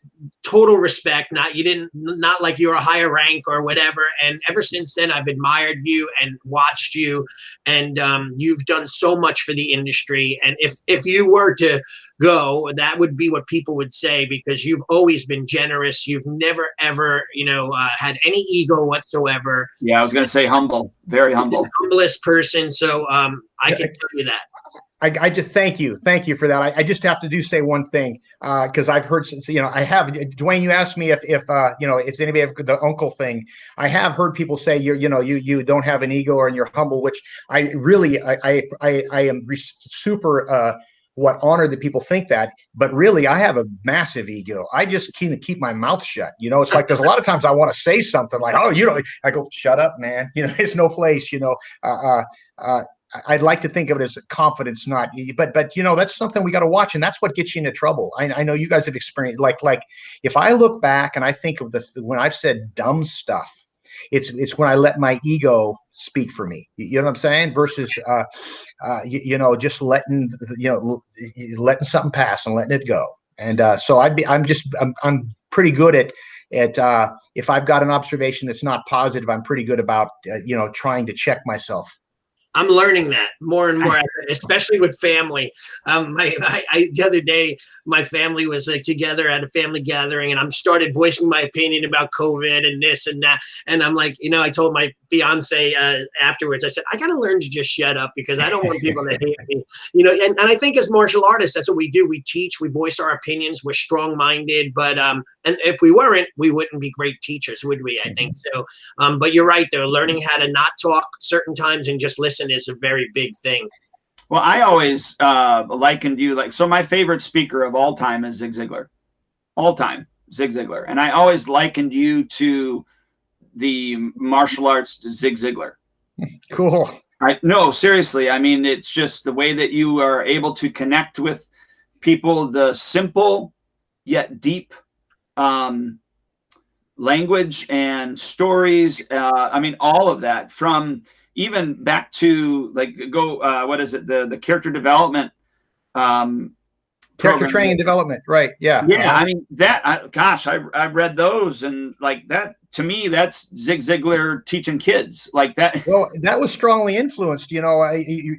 total respect. Not like you're a higher rank or whatever. And ever since then, I've admired you and watched you, and you've done so much for the industry. And if you were to go, that would be what people would say, because you've always been generous. You've never, ever, had any ego whatsoever. Yeah, I was going to say humble, very humble. The humblest person. So I can tell you that. I just thank you for that. I just have to say one thing, because I've heard, I have, Dwayne, you asked me if it's anybody have the uncle thing. I have heard people say you don't have an ego and you're humble, which I really I am super honored that people think that, but really I have a massive ego. I just keep my mouth shut. It's like there's a lot of times I want to say something like, oh, I go, shut up, man. It's no place. I'd like to think of it as confidence, but that's something we got to watch, and that's what gets you into trouble. I know you guys have experienced, like if I look back and I think of when I've said dumb stuff, it's when I let my ego speak for me. You know what I'm saying? Versus, just letting something pass and letting it go. And so I'm pretty good at if I've got an observation that's not positive, I'm pretty good about trying to check myself. I'm learning that more and more, especially with family. The other day, my family was together at a family gathering, and I'm started voicing my opinion about COVID and this and that. And I'm like, I told my fiance afterwards, I said, I got to learn to just shut up, because I don't want people to hate me, and I think as martial artists, that's what we do. We teach, we voice our opinions, we're strong-minded, but, and if we weren't, we wouldn't be great teachers, would we? I think so. But you're right, though. Learning how to not talk certain times and just listen is a very big thing. Well, I always likened you so my favorite speaker of all time is Zig Ziglar. All time, Zig Ziglar. And I always likened you to the martial arts Zig Ziglar. Cool. No, seriously. I mean, it's just the way that you are able to connect with people, the simple yet deep language and stories. I mean, all of that, from even back to what is it? The character development, character training and development. Right. Yeah. Yeah. I mean I read those, and that, to me, that's Zig Ziglar teaching kids like that. Well, that was strongly influenced,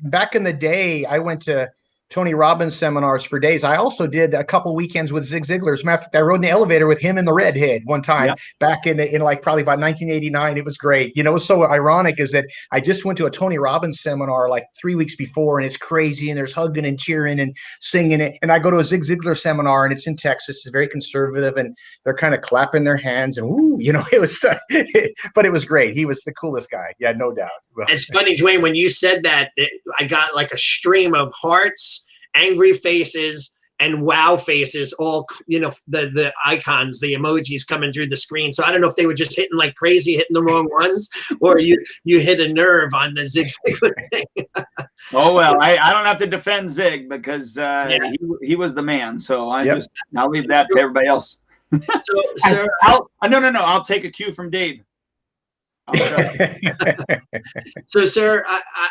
back in the day, I went to Tony Robbins seminars for days. I also did a couple weekends with Zig Ziglar. As a matter of fact, I rode in the elevator with him and the redhead one time back in probably about 1989. It was great. It was so ironic is that I just went to a Tony Robbins seminar like 3 weeks before, and it's crazy, and there's hugging and cheering and singing it. And I go to a Zig Ziglar seminar, and it's in Texas. It's very conservative, and they're kind of clapping their hands and woo, it was, but it was great. He was the coolest guy. Yeah, no doubt. It's funny, Dwayne, when you said that, I got like a stream of hearts, angry faces, and wow faces, all, the icons, the emojis coming through the screen. So I don't know if they were just hitting like crazy, hitting the wrong ones, or you hit a nerve on the Zig Ziglar thing. Oh, well, I don't have to defend Zig, because he was the man. So I'll leave that to everybody else. So, sir, no, I'll take a cue from Dave. I'll try. So, sir,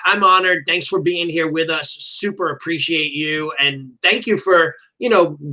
I'm honored. Thanks for being here with us. Super appreciate you. And thank you for,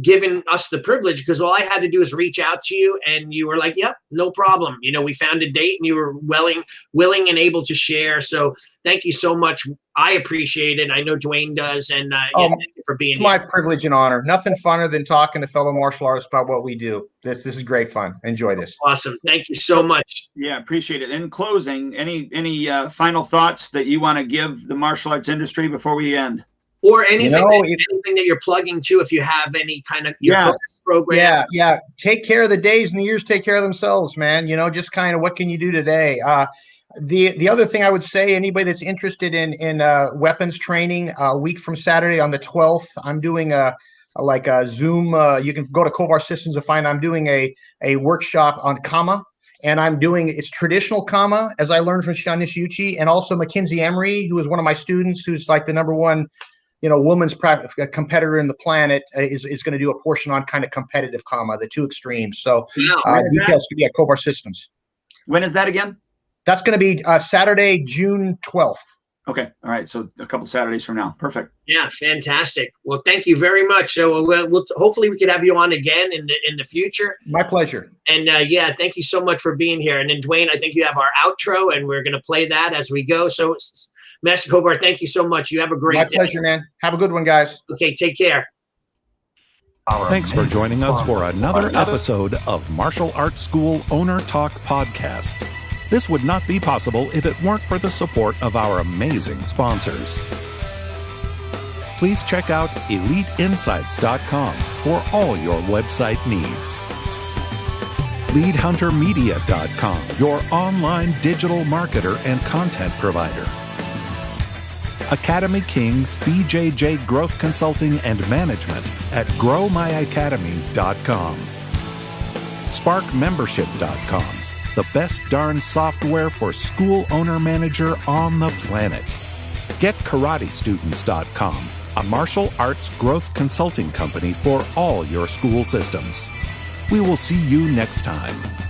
giving us the privilege, because all I had to do is reach out to you and you were like, yep, no problem. We found a date and you were willing and able to share. So thank you so much. I appreciate it. I know Dwayne does. And thank you for being It's here. my privilege and honor. Nothing funner than talking to fellow martial artists about what we do. This is great fun. Enjoy this. Awesome. Thank you so much. Yeah, appreciate it. In closing, any final thoughts that you want to give the martial arts industry before we end? Or anything, anything that you're plugging to, if you have any kind of program. Yeah. Take care of the days and the years. Take care of themselves, man. Just kind of what can you do today? The other thing I would say, anybody that's interested in weapons training, a week from Saturday on the 12th, I'm doing a Zoom. You can go to Kovar Systems and find I'm doing a workshop on kama. And it's traditional kama, as I learned from Sean Nishiuchi, and also Mackenzie Emery, who is one of my students, who's like the number one women's competitor in the planet, is going to do a portion on kind of competitive kama, the two extremes. So details could be at Kovar Systems. When is that again? That's going to be Saturday, June 12th. Okay. All right. So a couple Saturdays from now. Perfect. Yeah. Fantastic. Well, thank you very much. So we'll hopefully we could have you on again in the future. My pleasure. And thank you so much for being here. And then Dwayne, I think you have our outro and we're going to play that as we go. So Master Kovar, thank you so much. You have a great day. My pleasure, man. Have a good one, guys. Okay. Take care. Thanks for joining us for another episode of Martial Arts School Owner Talk Podcast. This would not be possible if it weren't for the support of our amazing sponsors. Please check out EliteInsights.com for all your website needs. LeadHunterMedia.com, your online digital marketer and content provider. Academy Kings BJJ Growth Consulting and Management at GrowMyAcademy.com. SparkMembership.com, the best darn software for school owner manager on the planet. GetKarateStudents.com, a martial arts growth consulting company for all your school systems. We will see you next time.